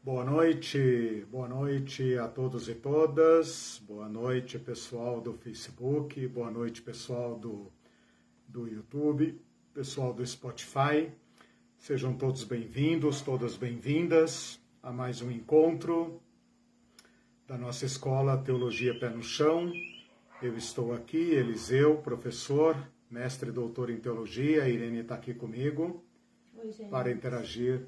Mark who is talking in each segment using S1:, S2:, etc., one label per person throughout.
S1: Boa noite a todos e todas, boa noite pessoal do Facebook, boa noite pessoal do YouTube, pessoal do Spotify, sejam todos bem-vindos, todas bem-vindas a mais um encontro da nossa escola Teologia Pé no Chão. Eu estou aqui, Eliseu, professor, mestre e doutor em Teologia, a Irene está aqui comigo.
S2: Oi, gente.
S1: Para interagir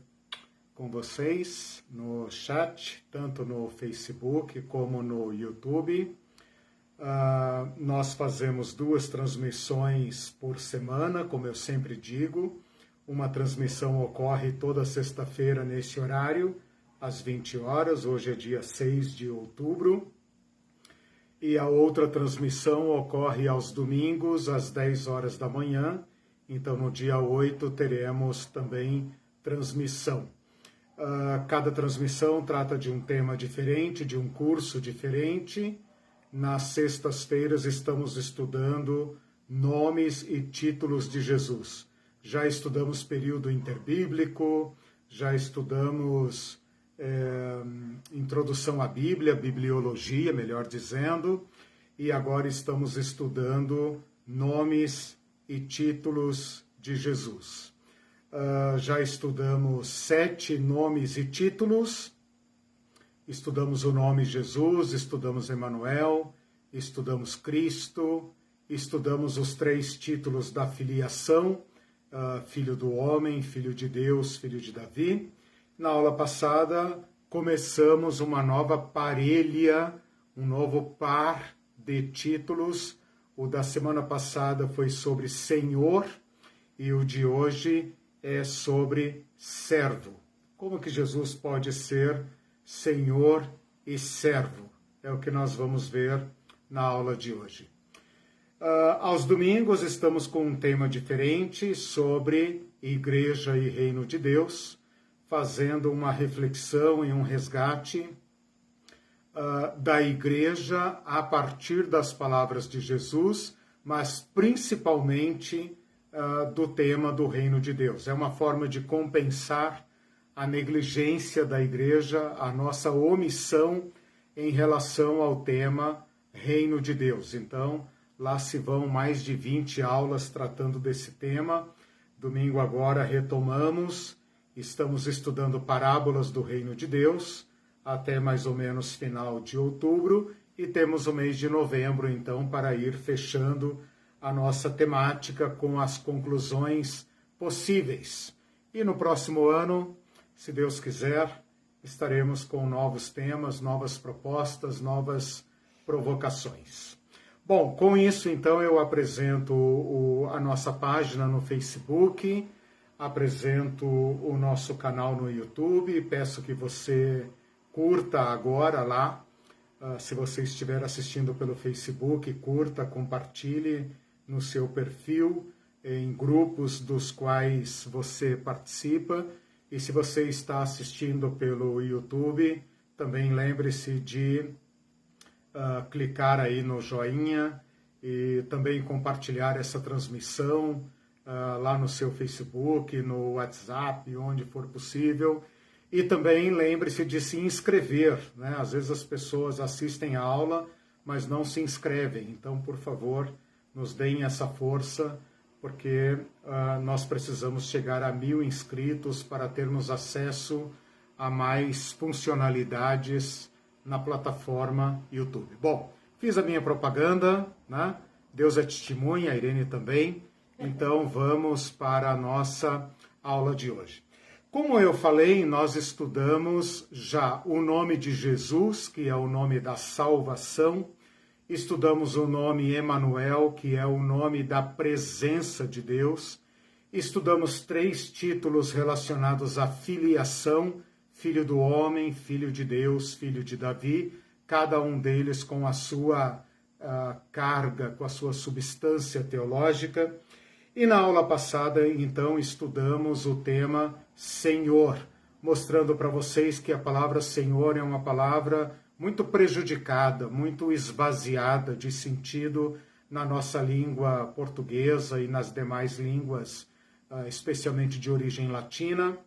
S1: com vocês no chat, tanto no Facebook como no YouTube. Nós fazemos 2 transmissões por semana, como eu sempre digo. Uma transmissão ocorre toda sexta-feira nesse horário, às 20 horas, hoje é dia 6 de outubro. E a outra transmissão ocorre aos domingos, às 10 horas da manhã. Então, no dia 8, teremos também transmissão. Cada transmissão trata de um tema diferente, de um curso diferente. Nas sextas-feiras estamos estudando nomes e títulos de Jesus. Já estudamos período interbíblico, já estudamos introdução à Bíblia, bibliologia, melhor dizendo, e agora estamos estudando nomes e títulos de Jesus. Já estudamos 7 nomes e títulos, estudamos o nome Jesus, estudamos Emanuel, estudamos Cristo, estudamos os 3 títulos da filiação, Filho do Homem, Filho de Deus, Filho de Davi. Na aula passada começamos uma nova parelha, um novo par de títulos. O da semana passada foi sobre Senhor e o de hoje é sobre servo. Como que Jesus pode ser Senhor e servo? É o que nós vamos ver na aula de hoje. Aos domingos estamos com um tema diferente sobre Igreja e Reino de Deus, fazendo uma reflexão e um resgate da Igreja a partir das palavras de Jesus, mas principalmente do tema do Reino de Deus. É uma forma de compensar a negligência da Igreja, a nossa omissão em relação ao tema Reino de Deus. Então, lá se vão mais de 20 aulas tratando desse tema. Domingo agora retomamos, estamos estudando parábolas do Reino de Deus, até mais ou menos final de outubro, e temos o mês de novembro, então, para ir fechando a nossa temática com as conclusões possíveis. E no próximo ano, se Deus quiser, estaremos com novos temas, novas propostas, novas provocações. Bom, com isso, então, eu apresento a nossa página no Facebook, apresento o nosso canal no YouTube, peço que você curta agora lá, se você estiver assistindo pelo Facebook, curta, compartilhe no seu perfil, em grupos dos quais você participa. E se você está assistindo pelo YouTube, também lembre-se de clicar aí no joinha e também compartilhar essa transmissão lá no seu Facebook, no WhatsApp, onde for possível. E também lembre-se de se inscrever, né? Às vezes as pessoas assistem a aula, mas não se inscrevem. Então, por favor, nos deem essa força, porque nós precisamos chegar a 1000 inscritos para termos acesso a mais funcionalidades na plataforma YouTube. Bom, fiz a minha propaganda, né? Deus é testemunha, a Irene também. Então, vamos para a nossa aula de hoje. Como eu falei, nós estudamos já o nome de Jesus, que é o nome da salvação. Estudamos o nome Emanuel, que é o nome da presença de Deus. Estudamos 3 títulos relacionados à filiação, Filho do Homem, Filho de Deus, Filho de Davi, cada um deles com a sua carga, com a sua substância teológica. E na aula passada, então, estudamos o tema Senhor, mostrando para vocês que a palavra Senhor é uma palavra muito prejudicada, muito esvaziada de sentido na nossa língua portuguesa e nas demais línguas, especialmente de origem latina.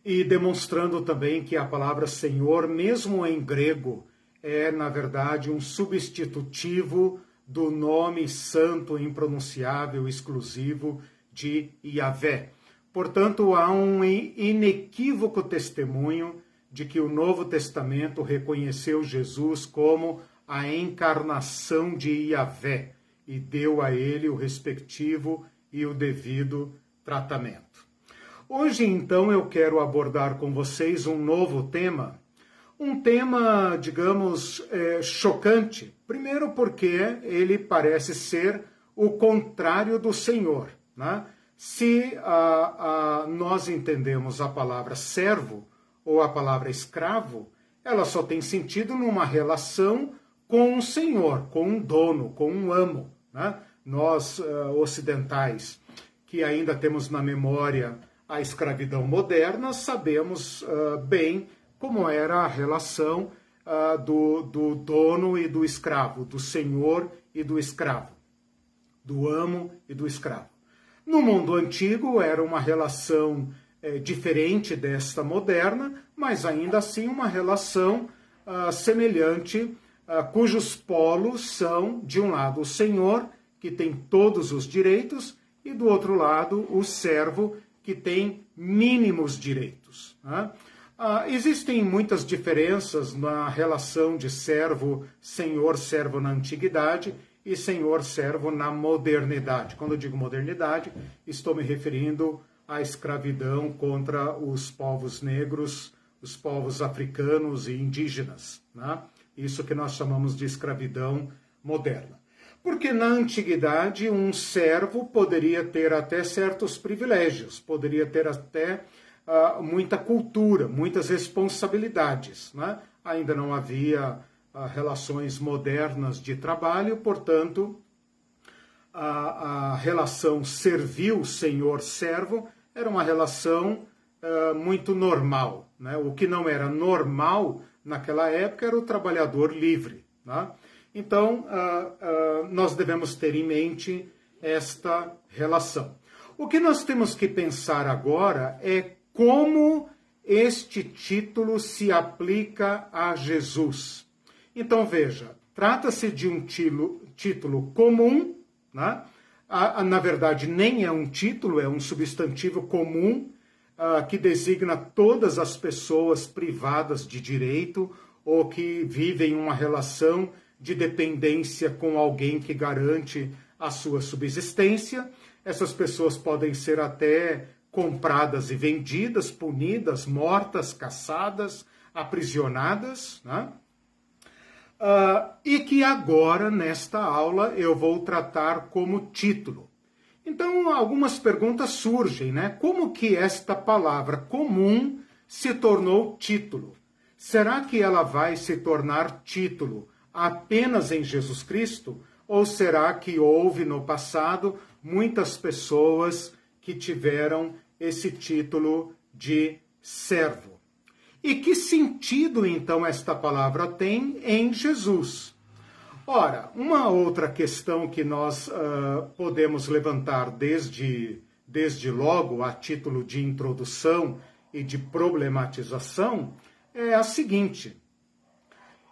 S1: e demonstrando também que a palavra Senhor, mesmo em grego, é, na verdade, um substitutivo do nome santo, impronunciável, exclusivo de Yahvé. Portanto, há um inequívoco testemunho de que o Novo Testamento reconheceu Jesus como a encarnação de Yahvé e deu a ele o respectivo e o devido tratamento. Hoje, então, eu quero abordar com vocês um novo tema, um tema, digamos, chocante. Primeiro porque ele parece ser o contrário do Senhor, né? Se nós entendemos a palavra servo ou a palavra escravo, ela só tem sentido numa relação com um senhor, com um dono, com um amo, né? Nós, ocidentais, que ainda temos na memória a escravidão moderna, sabemos bem como era a relação do dono e do escravo, do senhor e do escravo, do amo e do escravo. No mundo antigo era uma relação diferente desta moderna, mas ainda assim uma relação semelhante, cujos polos são, de um lado, o senhor, que tem todos os direitos, e do outro lado, o servo, que tem mínimos direitos, né? Existem muitas diferenças na relação de servo, senhor-servo na antiguidade e senhor-servo na modernidade. Quando eu digo modernidade, estou me referindo à escravidão contra os povos negros, os povos africanos e indígenas, né? Isso que nós chamamos de escravidão moderna. Porque na antiguidade um servo poderia ter até certos privilégios, poderia ter até muita cultura, muitas responsabilidades, né? Ainda não havia relações modernas de trabalho, portanto, a relação servil-senhor-servo era uma relação muito normal, né? O que não era normal naquela época era o trabalhador livre, né? Então, nós devemos ter em mente esta relação. O que nós temos que pensar agora é como este título se aplica a Jesus. Então, veja, trata-se de um título comum, né? Na verdade, nem é um título, é um substantivo comum que designa todas as pessoas privadas de direito ou que vivem uma relação de dependência com alguém que garante a sua subsistência. Essas pessoas podem ser até compradas e vendidas, punidas, mortas, caçadas, aprisionadas, né? E que agora, nesta aula, eu vou tratar como título. Então, algumas perguntas surgem, né? Como que esta palavra comum se tornou título? Será que ela vai se tornar título apenas em Jesus Cristo? Ou será que houve no passado muitas pessoas que tiveram esse título de servo? E que sentido, então, esta palavra tem em Jesus? Ora, uma outra questão que nós podemos levantar desde logo, a título de introdução e de problematização, é a seguinte: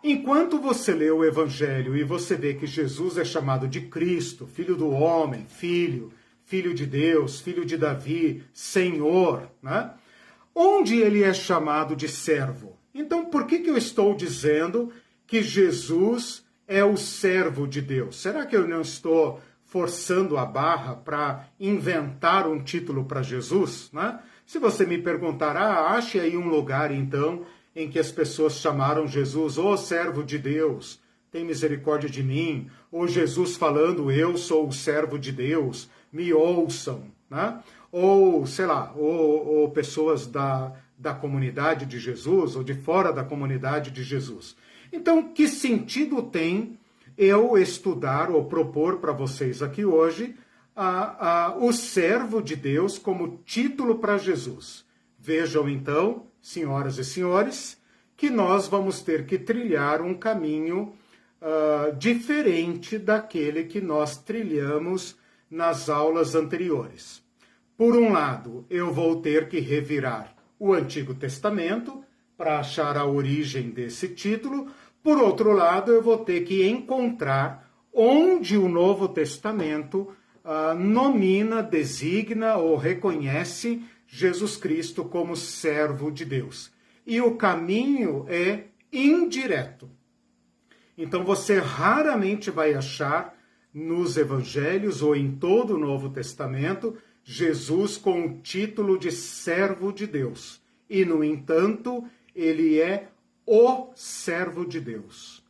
S1: enquanto você lê o Evangelho e você vê que Jesus é chamado de Cristo, Filho do Homem, Filho de Deus, Filho de Davi, Senhor, né? Onde ele é chamado de servo? Então, por que eu estou dizendo que Jesus é o servo de Deus? Será que eu não estou forçando a barra para inventar um título para Jesus, né? Se você me perguntar, ache aí um lugar, então, em que as pessoas chamaram Jesus, ô servo de Deus, tem misericórdia de mim, ou Jesus falando, eu sou o servo de Deus, me ouçam, né? Ou, sei lá, ou pessoas da comunidade de Jesus, ou de fora da comunidade de Jesus. Então, que sentido tem eu estudar ou propor para vocês aqui hoje o servo de Deus como título para Jesus? Vejam então, senhoras e senhores, que nós vamos ter que trilhar um caminho diferente daquele que nós trilhamos nas aulas anteriores. Por um lado, eu vou ter que revirar o Antigo Testamento para achar a origem desse título. Por outro lado, eu vou ter que encontrar onde o Novo Testamento nomina, designa ou reconhece Jesus Cristo como servo de Deus. E o caminho é indireto. Então você raramente vai achar nos evangelhos ou em todo o Novo Testamento Jesus com o título de servo de Deus. E, no entanto, ele é o servo de Deus.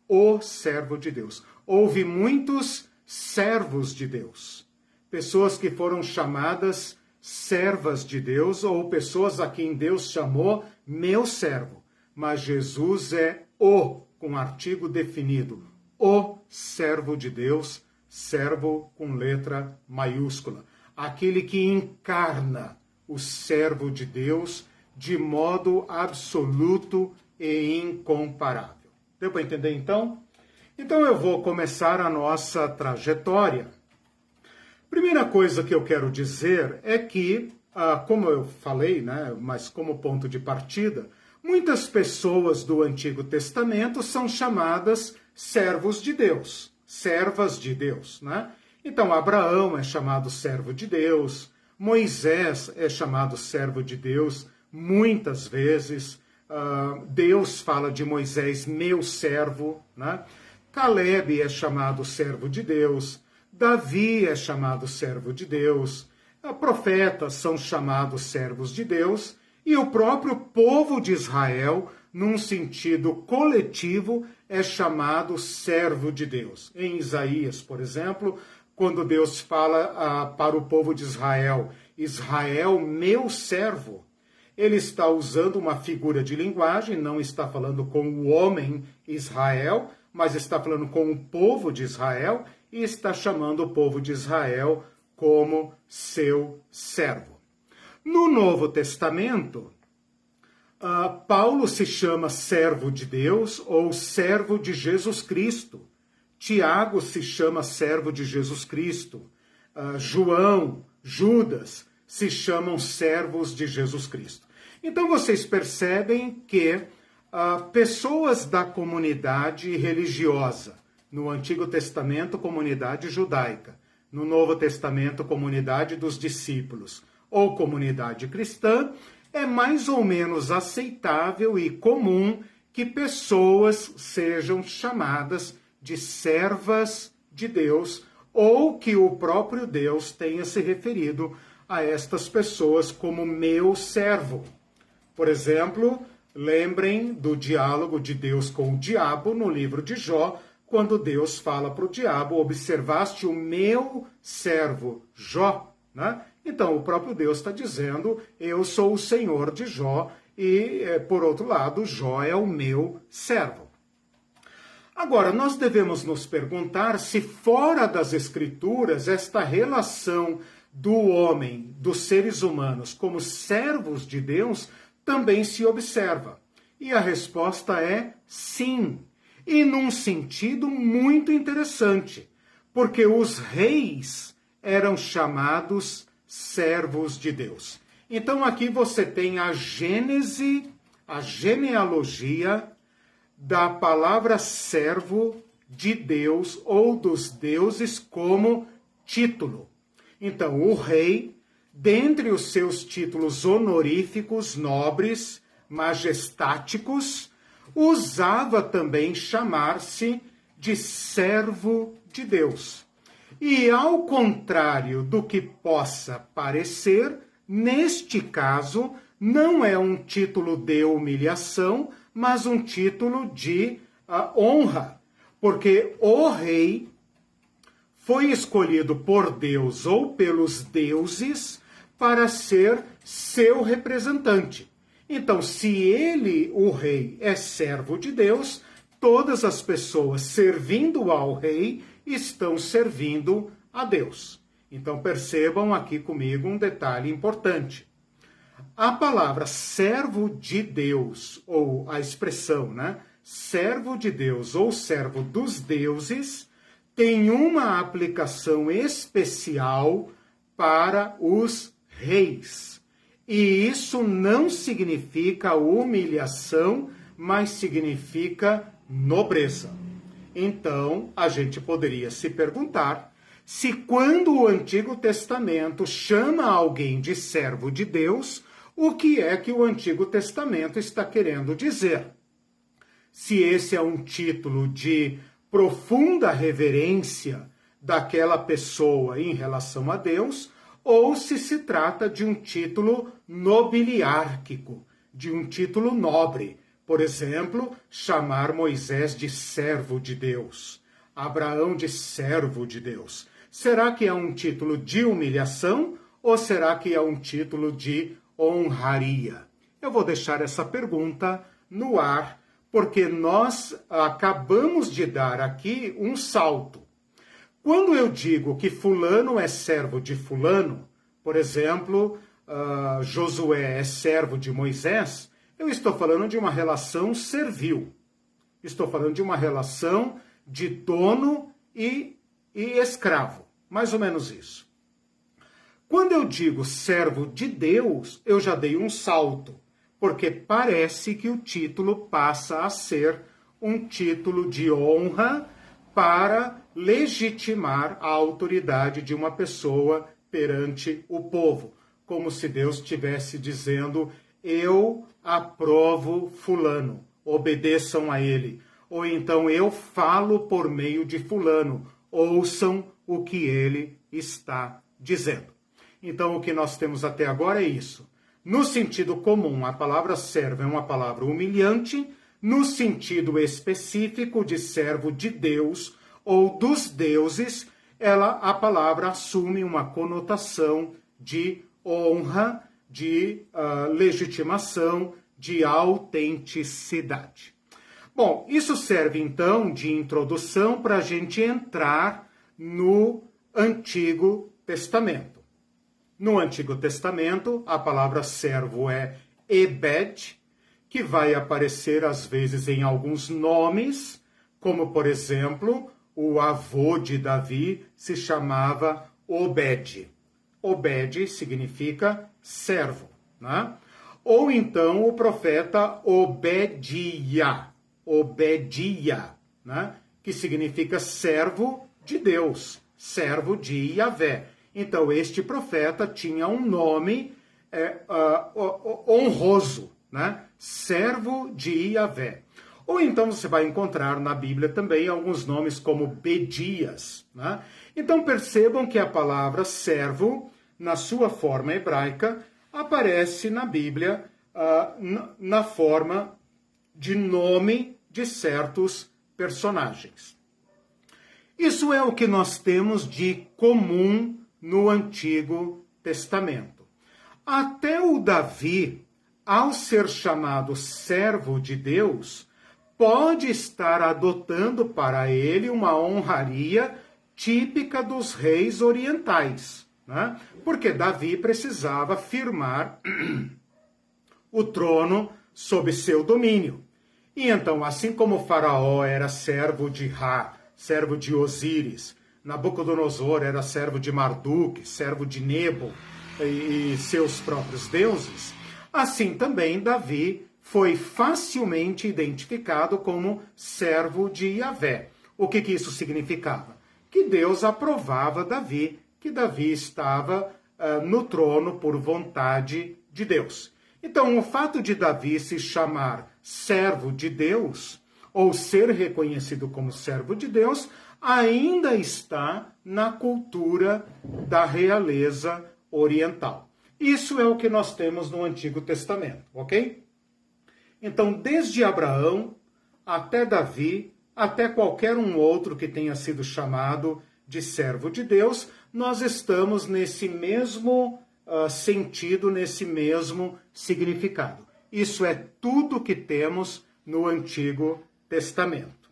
S1: O servo de Deus. Houve muitos servos de Deus. Pessoas que foram chamadas servas de Deus ou pessoas a quem Deus chamou meu servo. Mas Jesus é o, com artigo definido, o servo de Deus, servo com letra maiúscula. Aquele que encarna o servo de Deus de modo absoluto e incomparável. Deu para entender, então? Então eu vou começar a nossa trajetória. Primeira coisa que eu quero dizer é que, como eu falei, né, mas como ponto de partida, muitas pessoas do Antigo Testamento são chamadas servos de Deus, servas de Deus, né? Então, Abraão é chamado servo de Deus, Moisés é chamado servo de Deus muitas vezes, Deus fala de Moisés, meu servo, né? Caleb é chamado servo de Deus, Davi é chamado servo de Deus, profetas são chamados servos de Deus, e o próprio povo de Israel, num sentido coletivo, é chamado servo de Deus. Em Isaías, por exemplo, quando Deus fala para o povo de Israel, Israel, meu servo, ele está usando uma figura de linguagem, não está falando com o homem Israel, mas está falando com o povo de Israel e está chamando o povo de Israel como seu servo. No Novo Testamento, Paulo se chama servo de Deus ou servo de Jesus Cristo. Tiago se chama servo de Jesus Cristo. João, Judas se chamam servos de Jesus Cristo. Então vocês percebem que pessoas da comunidade religiosa, no Antigo Testamento, comunidade judaica, no Novo Testamento, comunidade dos discípulos, ou comunidade cristã, é mais ou menos aceitável e comum que pessoas sejam chamadas de servas de Deus, ou que o próprio Deus tenha se referido a estas pessoas como meu servo. Por exemplo, lembrem do diálogo de Deus com o diabo no livro de Jó, quando Deus fala para o diabo, observaste o meu servo Jó, né? Então, o próprio Deus está dizendo, eu sou o Senhor de Jó e, por outro lado, Jó é o meu servo. Agora, nós devemos nos perguntar se fora das Escrituras esta relação do homem, dos seres humanos, como servos de Deus, também se observa. E a resposta é sim, e num sentido muito interessante, porque os reis eram chamados servos de Deus. Então aqui você tem a gênese, a genealogia da palavra servo de Deus ou dos deuses como título. Então o rei, dentre os seus títulos honoríficos, nobres, majestáticos, usava também chamar-se de servo de Deus. E ao contrário do que possa parecer, neste caso, não é um título de humilhação, mas um título de honra, porque o rei foi escolhido por Deus ou pelos deuses para ser seu representante. Então, se ele, o rei, é servo de Deus, todas as pessoas servindo ao rei estão servindo a Deus. Então, percebam aqui comigo um detalhe importante. A palavra servo de Deus, ou a expressão, né, servo de Deus ou servo dos deuses, tem uma aplicação especial para os reis. E isso não significa humilhação, mas significa nobreza. Então, a gente poderia se perguntar se quando o Antigo Testamento chama alguém de servo de Deus, o que é que o Antigo Testamento está querendo dizer? Se esse é um título de profunda reverência daquela pessoa em relação a Deus, ou se trata de um título nobiliárquico, de um título nobre. Por exemplo, chamar Moisés de servo de Deus, Abraão de servo de Deus. Será que é um título de humilhação ou será que é um título de honraria? Eu vou deixar essa pergunta no ar, porque nós acabamos de dar aqui um salto. Quando eu digo que fulano é servo de fulano, por exemplo, Josué é servo de Moisés, eu estou falando de uma relação servil. Estou falando de uma relação de dono e escravo. Mais ou menos isso. Quando eu digo servo de Deus, eu já dei um salto, porque parece que o título passa a ser um título de honra para legitimar a autoridade de uma pessoa perante o povo. Como se Deus estivesse dizendo: eu aprovo fulano, obedeçam a ele. Ou então eu falo por meio de fulano, ouçam o que ele está dizendo. Então o que nós temos até agora é isso. No sentido comum, a palavra servo é uma palavra humilhante. No sentido específico de servo de Deus ou dos deuses, a palavra assume uma conotação de honra, de legitimação, de autenticidade. Bom, isso serve então de introdução para a gente entrar no Antigo Testamento. No Antigo Testamento, a palavra servo é ebed, que vai aparecer às vezes em alguns nomes, como por exemplo, o avô de Davi se chamava Obed. Obed significa servo, né? Ou então o profeta Obedia, né? Que significa servo de Deus, servo de Yahvé. Então este profeta tinha um nome honroso, né? Servo de Yahvé. Ou então você vai encontrar na Bíblia também alguns nomes como Bedias, né? Então percebam que a palavra servo, na sua forma hebraica, aparece na Bíblia na forma de nome de certos personagens. Isso é o que nós temos de comum no Antigo Testamento. Até o Davi, ao ser chamado servo de Deus, pode estar adotando para ele uma honraria típica dos reis orientais, né? Porque Davi precisava firmar o trono sob seu domínio. E então, assim como o faraó era servo de Ra, servo de Osíris, Nabucodonosor era servo de Marduk, servo de Nebo e seus próprios deuses, assim também Davi foi facilmente identificado como servo de Yahvé. O que isso significava? Que Deus aprovava Davi, que Davi estava no trono por vontade de Deus. Então, o fato de Davi se chamar servo de Deus, ou ser reconhecido como servo de Deus, ainda está na cultura da realeza oriental. Isso é o que nós temos no Antigo Testamento, ok? Então, desde Abraão até Davi, até qualquer um outro que tenha sido chamado de servo de Deus, nós estamos nesse mesmo sentido, nesse mesmo significado. Isso é tudo que temos no Antigo Testamento.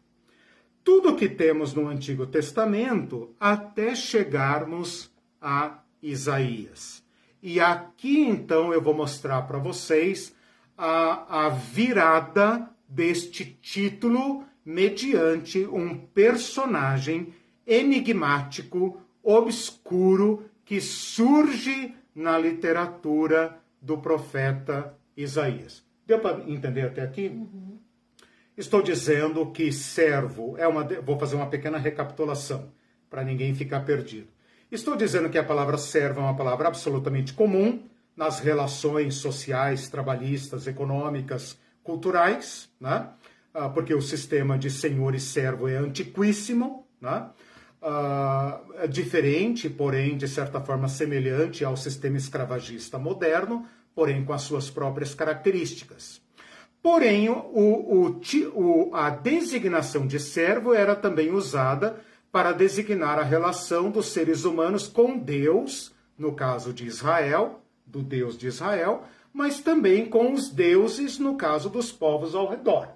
S1: Tudo que temos no Antigo Testamento até chegarmos a Isaías. E aqui, então, eu vou mostrar para vocês a virada deste título mediante um personagem enigmático, obscuro, que surge na literatura do profeta Isaías. Deu para entender até aqui? Estou dizendo que servo vou fazer uma pequena recapitulação, para ninguém ficar perdido. Estou dizendo que a palavra servo é uma palavra absolutamente comum nas relações sociais, trabalhistas, econômicas, culturais, né? Porque o sistema de senhor e servo é antiquíssimo, né? É diferente, porém, de certa forma semelhante ao sistema escravagista moderno, porém com as suas próprias características. Porém, a designação de servo era também usada para designar a relação dos seres humanos com Deus, no caso de Israel, do Deus de Israel, mas também com os deuses, no caso dos povos ao redor.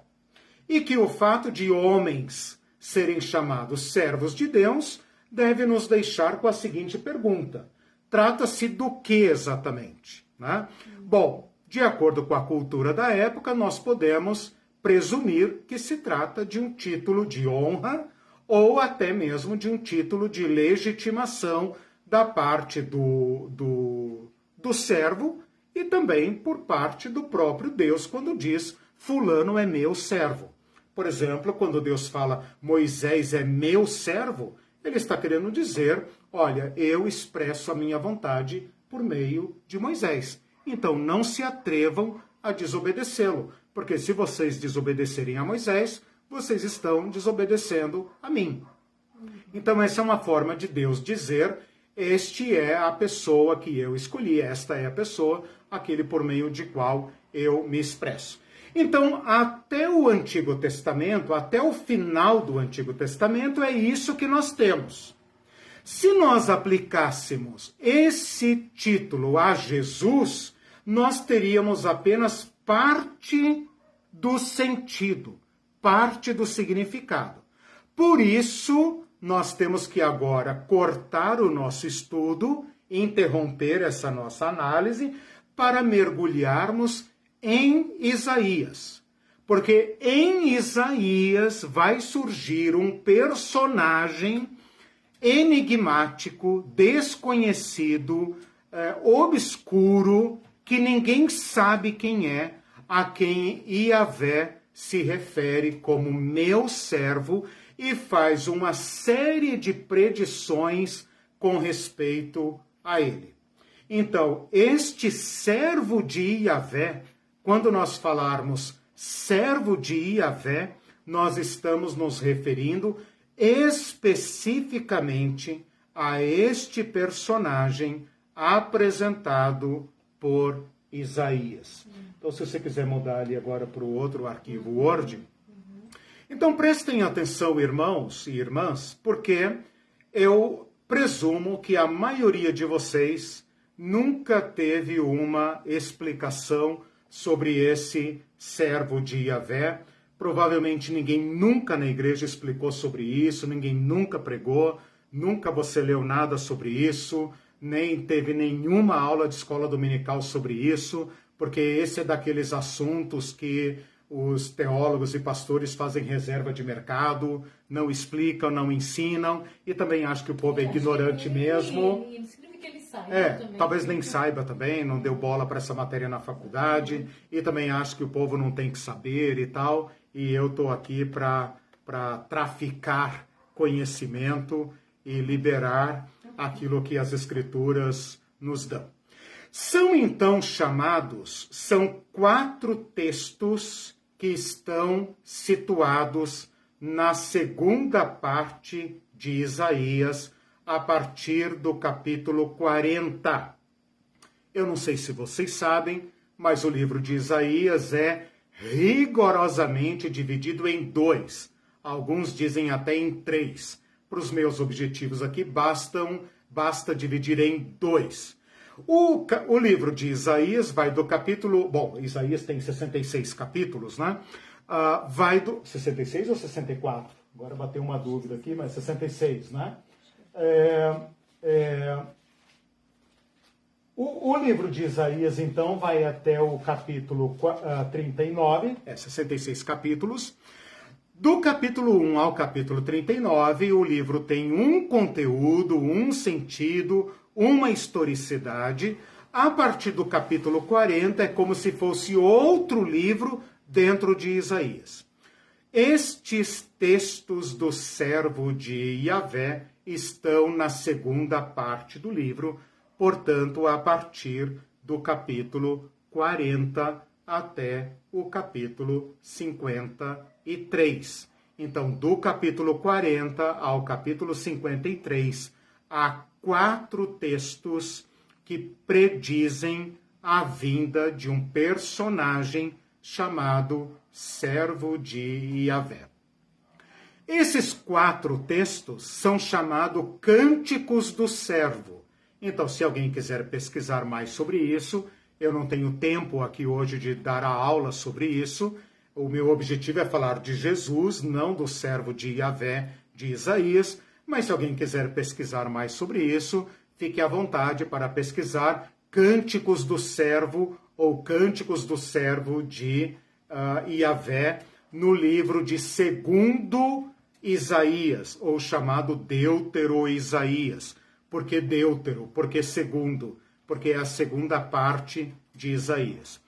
S1: E que o fato de homens serem chamados servos de Deus deve nos deixar com a seguinte pergunta: trata-se do que exatamente? Né? Bom, de acordo com a cultura da época, nós podemos presumir que se trata de um título de honra ou até mesmo de um título de legitimação da parte do servo e também por parte do próprio Deus, quando diz fulano é meu servo. Por exemplo, quando Deus fala Moisés é meu servo, ele está querendo dizer, olha, eu expresso a minha vontade por meio de Moisés. Então não se atrevam a desobedecê-lo, porque se vocês desobedecerem a Moisés, vocês estão desobedecendo a mim. Então essa é uma forma de Deus dizer, este é a pessoa que eu escolhi, esta é a pessoa, aquele por meio de qual eu me expresso. Então, até o Antigo Testamento, até o final do Antigo Testamento, é isso que nós temos. Se nós aplicássemos esse título a Jesus, nós teríamos apenas parte do sentido, parte do significado. Por isso, nós temos que agora cortar o nosso estudo, interromper essa nossa análise, para mergulharmos em Isaías. Porque em Isaías vai surgir um personagem enigmático, desconhecido, obscuro, que ninguém sabe quem é, a quem Yahvé se refere como meu servo e faz uma série de predições com respeito a ele. Então, este servo de Yahvé, quando nós falarmos servo de Yahvé, nós estamos nos referindo especificamente a este personagem apresentado por Isaías. Então, se você quiser mudar ali agora para o outro arquivo Word. Então, prestem atenção, irmãos e irmãs, porque eu presumo que a maioria de vocês nunca teve uma explicação sobre esse servo de Yahvé. Provavelmente ninguém nunca na igreja explicou sobre isso, ninguém nunca pregou, nunca você leu nada sobre isso, nem teve nenhuma aula de escola dominical sobre isso, porque esse é daqueles assuntos que os teólogos e pastores fazem reserva de mercado, não explicam, não ensinam, e também acho que o povo é ignorante mesmo. Talvez nem saiba também, não deu bola para essa matéria na faculdade, e também acho que o povo não tem que saber e tal, e eu estou aqui para traficar conhecimento e liberar aquilo que as Escrituras nos dão. São então chamados, são 4 textos que estão situados na segunda parte de Isaías, a partir do capítulo 40. Eu não sei se vocês sabem, mas o livro de Isaías é rigorosamente dividido em 2. Alguns dizem até em 3. Para os meus objetivos aqui, basta dividir em 2. O livro de Isaías vai do capítulo... Bom, Isaías tem 66 capítulos, né? Vai do... 66 ou 64? Agora bateu uma dúvida aqui, mas 66, né? O livro de Isaías, então, vai até o capítulo 39, 66 capítulos. Do capítulo 1 ao capítulo 39, o livro tem um conteúdo, um sentido, uma historicidade. A partir do capítulo 40 é como se fosse outro livro dentro de Isaías. Estes textos do servo de Yahvé estão na segunda parte do livro, portanto, a partir do capítulo 40 até o capítulo 53. Então, do capítulo 40 ao capítulo 53, há 4 textos que predizem a vinda de um personagem chamado servo de Yahvé. Esses 4 textos são chamados Cânticos do Servo. Então, se alguém quiser pesquisar mais sobre isso, eu não tenho tempo aqui hoje de dar a aula sobre isso. O meu objetivo é falar de Jesus, não do servo de Yahvé, de Isaías. Mas se alguém quiser pesquisar mais sobre isso, fique à vontade para pesquisar Cânticos do Servo ou Cânticos do Servo de Yahvé no livro de 2º Isaías, ou chamado Deutero-Isaías. Por que Deutero? Porque segundo? Porque é a segunda parte de Isaías.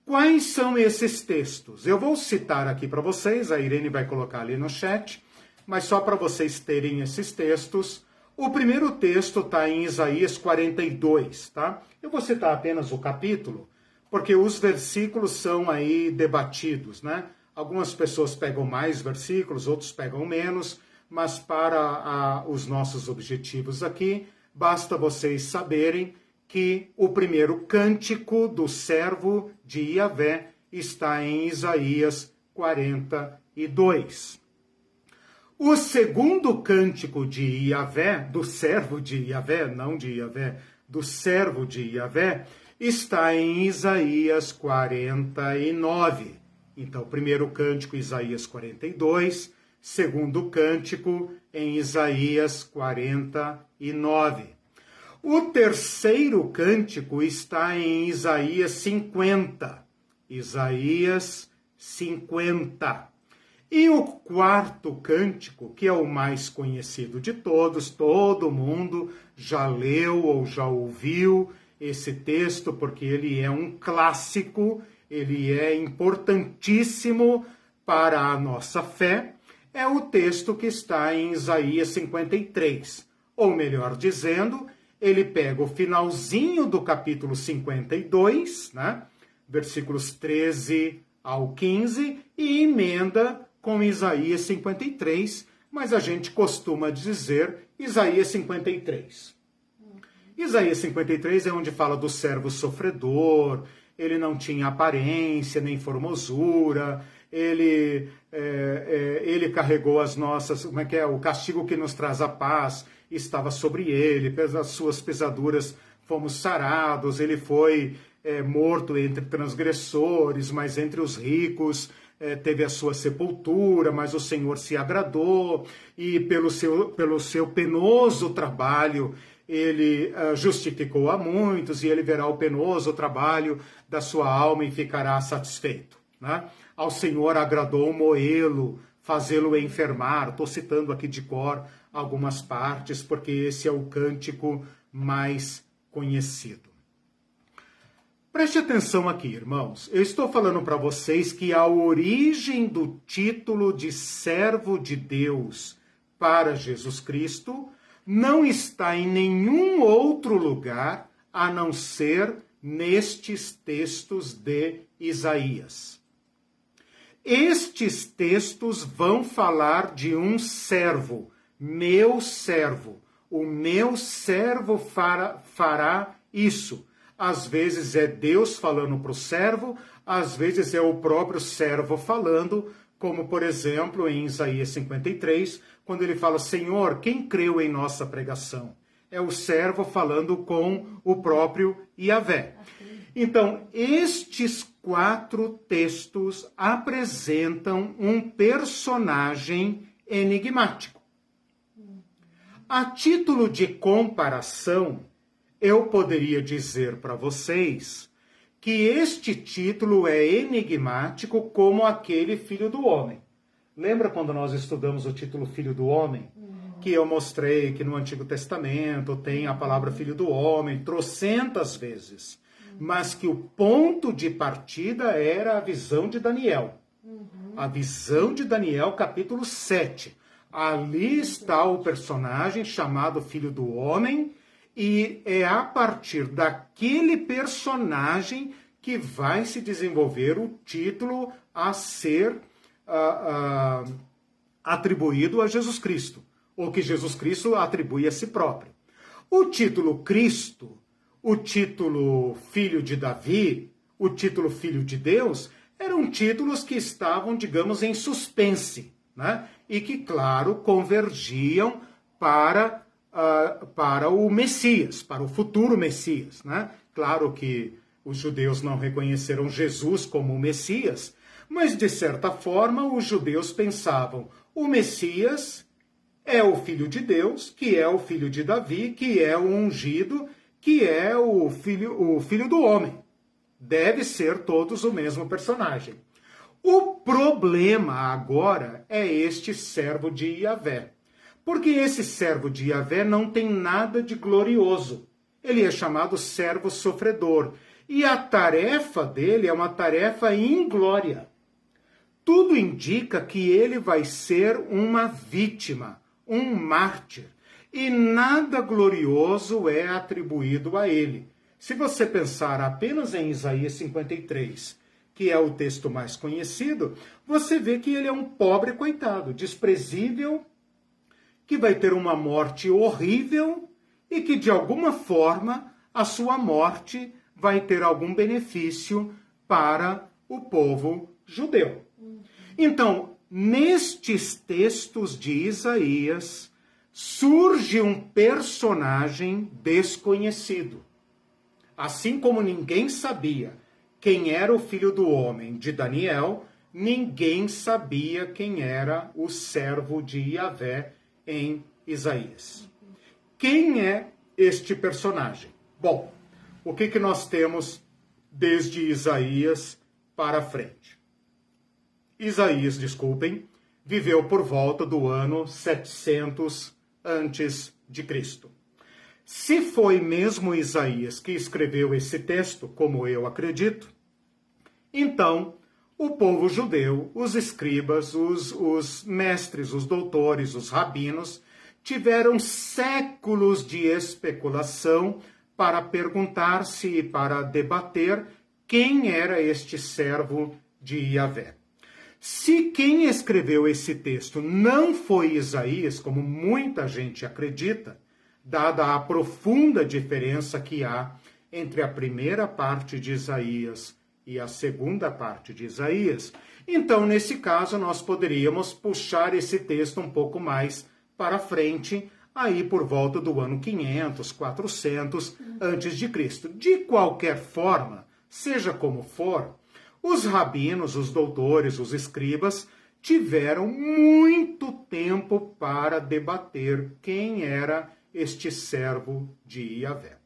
S1: Quais são esses textos? Eu vou citar aqui para vocês, a Irene vai colocar ali no chat, mas só para vocês terem esses textos. O primeiro texto está em Isaías 42, tá? Eu vou citar apenas o capítulo, porque os versículos são aí debatidos, né? Algumas pessoas pegam mais versículos, outros pegam menos, mas para os nossos objetivos aqui, basta vocês saberem que o primeiro cântico do servo de Yahvé está em Isaías 42. O segundo cântico de Yahvé, do servo de Yahvé, não de Yahvé, do servo de Yahvé, está em Isaías 49. Então, primeiro cântico, Isaías 42, segundo cântico, em Isaías 49. O terceiro cântico está em Isaías 50. Isaías 50. E o quarto cântico, que é o mais conhecido de todos, todo mundo já leu ou já ouviu esse texto, porque ele é um clássico, ele é importantíssimo para a nossa fé, é o texto que está em Isaías 53. Ou melhor dizendo, ele pega o finalzinho do capítulo 52, né, versículos 13 ao 15, e emenda com Isaías 53, mas a gente costuma dizer Isaías 53. Isaías 53 é onde fala do servo sofredor, ele não tinha aparência nem formosura, ele carregou as nossas, o castigo que nos traz a paz estava sobre ele, pelas suas pesaduras fomos sarados, ele foi morto entre transgressores, mas entre os ricos teve a sua sepultura, mas o Senhor se agradou, e pelo seu penoso trabalho, ele justificou a muitos, e ele verá o penoso trabalho da sua alma e ficará satisfeito, né? Ao Senhor agradou moê-lo, fazê-lo enfermar. Estou citando aqui de cor algumas partes, porque esse é o cântico mais conhecido. Preste atenção aqui, irmãos. Eu estou falando para vocês que a origem do título de servo de Deus para Jesus Cristo não está em nenhum outro lugar a não ser nestes textos de Isaías. Estes textos vão falar de um servo, meu servo. O meu servo fará isso. Às vezes é Deus falando para o servo, às vezes é o próprio servo falando, como por exemplo em Isaías 53, quando ele fala, Senhor, quem creu em nossa pregação? É o servo falando com o próprio Yahvé. Então, estes 4 textos apresentam um personagem enigmático. A título de comparação, eu poderia dizer para vocês que este título é enigmático como aquele Filho do Homem. Lembra quando nós estudamos o título Filho do Homem? que eu mostrei que no Antigo Testamento tem a palavra filho do homem trocentas vezes, mas que o ponto de partida era a visão de Daniel. A visão de Daniel, capítulo 7. Ali está o personagem chamado filho do homem, e é a partir daquele personagem que vai se desenvolver o título a ser atribuído a Jesus Cristo, ou que Jesus Cristo atribui a si próprio. O título Cristo, o título Filho de Davi, o título Filho de Deus, eram títulos que estavam, digamos, em suspense, né? E que, claro, convergiam para o Messias, para o futuro Messias, né? Claro que os judeus não reconheceram Jesus como o Messias, mas, de certa forma, os judeus pensavam, o Messias é o Filho de Deus, que é o filho de Davi, que é o ungido, que é o filho do homem. Deve ser todos o mesmo personagem. O problema agora é este servo de Yahvé. Porque esse servo de Yahvé não tem nada de glorioso. Ele é chamado servo sofredor. E a tarefa dele é uma tarefa inglória. Tudo indica que ele vai ser uma vítima, um mártir. E nada glorioso é atribuído a ele. Se você pensar apenas em Isaías 53, que é o texto mais conhecido, você vê que ele é um pobre coitado, desprezível, que vai ter uma morte horrível e que, de alguma forma, a sua morte vai ter algum benefício para o povo judeu. Então, nestes textos de Isaías, surge um personagem desconhecido. Assim como ninguém sabia quem era o filho do homem de Daniel, ninguém sabia quem era o servo de Yahvé em Isaías. Quem é este personagem? Bom, o que nós temos desde Isaías para frente? Isaías, viveu por volta do ano 700 antes de Cristo. Se foi mesmo Isaías que escreveu esse texto, como eu acredito, então o povo judeu, os escribas, os mestres, os doutores, os rabinos, tiveram séculos de especulação para perguntar-se e para debater quem era este servo de Yahvé. Se quem escreveu esse texto não foi Isaías, como muita gente acredita, dada a profunda diferença que há entre a primeira parte de Isaías e a segunda parte de Isaías, então, nesse caso, nós poderíamos puxar esse texto um pouco mais para frente, aí por volta do ano 500, 400 antes de Cristo. De qualquer forma, seja como for, os rabinos, os doutores, os escribas tiveram muito tempo para debater quem era este servo de Yahvé.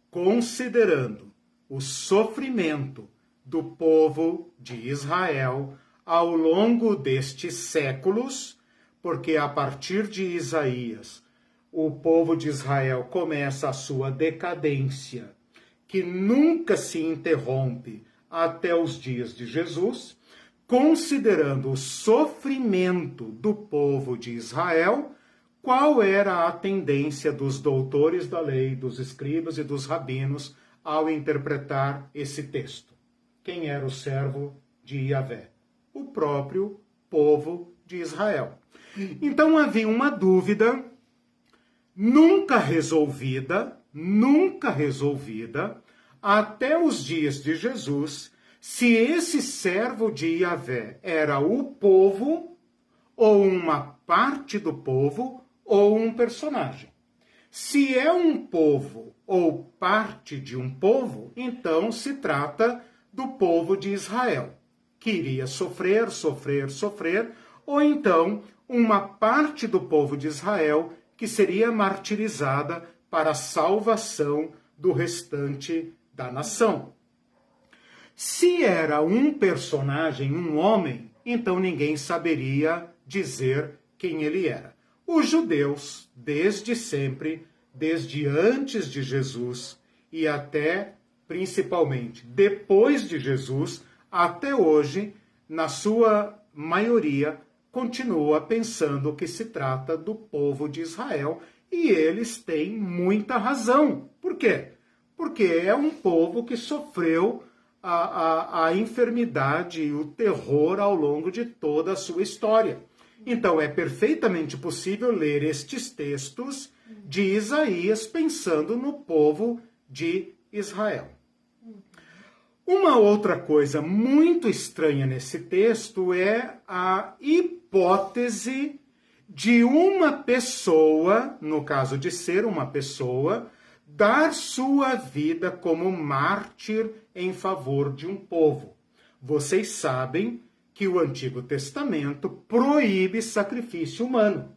S1: Considerando o sofrimento do povo de Israel ao longo destes séculos, porque a partir de Isaías, o povo de Israel começa a sua decadência, que nunca se interrompe até os dias de Jesus, considerando o sofrimento do povo de Israel, qual era a tendência dos doutores da lei, dos escribas e dos rabinos ao interpretar esse texto? Quem era o servo de Yahvé? O próprio povo de Israel. Então havia uma dúvida nunca resolvida, até os dias de Jesus, se esse servo de Yahvé era o povo, ou uma parte do povo, ou um personagem. Se é um povo ou parte de um povo, então se trata do povo de Israel, que iria sofrer, ou então uma parte do povo de Israel que seria martirizada para a salvação do restante da nação. Se era um personagem, um homem, então ninguém saberia dizer quem ele era. Os judeus, desde sempre, desde antes de Jesus e até, principalmente, depois de Jesus, até hoje, na sua maioria, continua pensando que se trata do povo de Israel, e eles têm muita razão. Por quê? Porque é um povo que sofreu a enfermidade e o terror ao longo de toda a sua história. Então, é perfeitamente possível ler estes textos de Isaías pensando no povo de Israel. Uma outra coisa muito estranha nesse texto é a hipótese de uma pessoa, no caso de ser uma pessoa, dar sua vida como mártir em favor de um povo. Vocês sabem que o Antigo Testamento proíbe sacrifício humano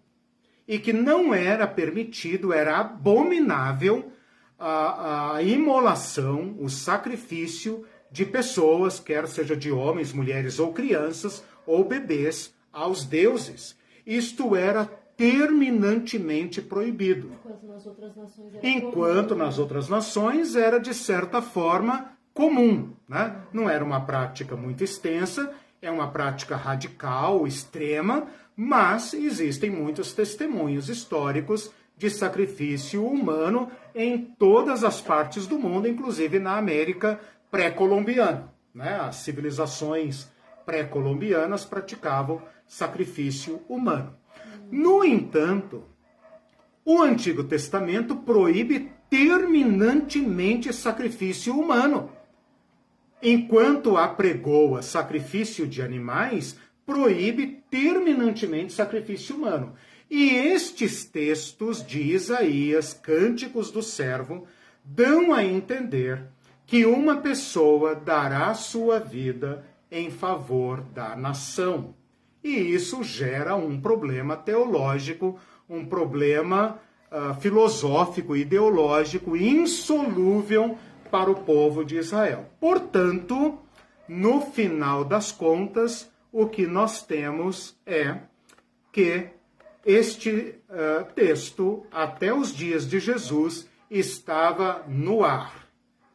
S1: e que não era permitido, era abominável a imolação, o sacrifício de pessoas, quer seja de homens, mulheres ou crianças ou bebês, aos deuses. Isto era terminantemente proibido. Enquanto nas outras nações era, de certa forma, comum, né? Não era uma prática muito extensa, é uma prática radical, extrema, mas existem muitos testemunhos históricos de sacrifício humano em todas as partes do mundo, inclusive na América pré-colombiana, né? As civilizações pré-colombianas praticavam sacrifício humano. No entanto, o Antigo Testamento proíbe terminantemente sacrifício humano. Enquanto apregoa sacrifício de animais, proíbe terminantemente sacrifício humano. E estes textos de Isaías, Cânticos do Servo, dão a entender que uma pessoa dará sua vida em favor da nação. E isso gera um problema teológico, um problema filosófico, ideológico, insolúvel para o povo de Israel. Portanto, no final das contas, o que nós temos é que este texto, até os dias de Jesus, estava no ar.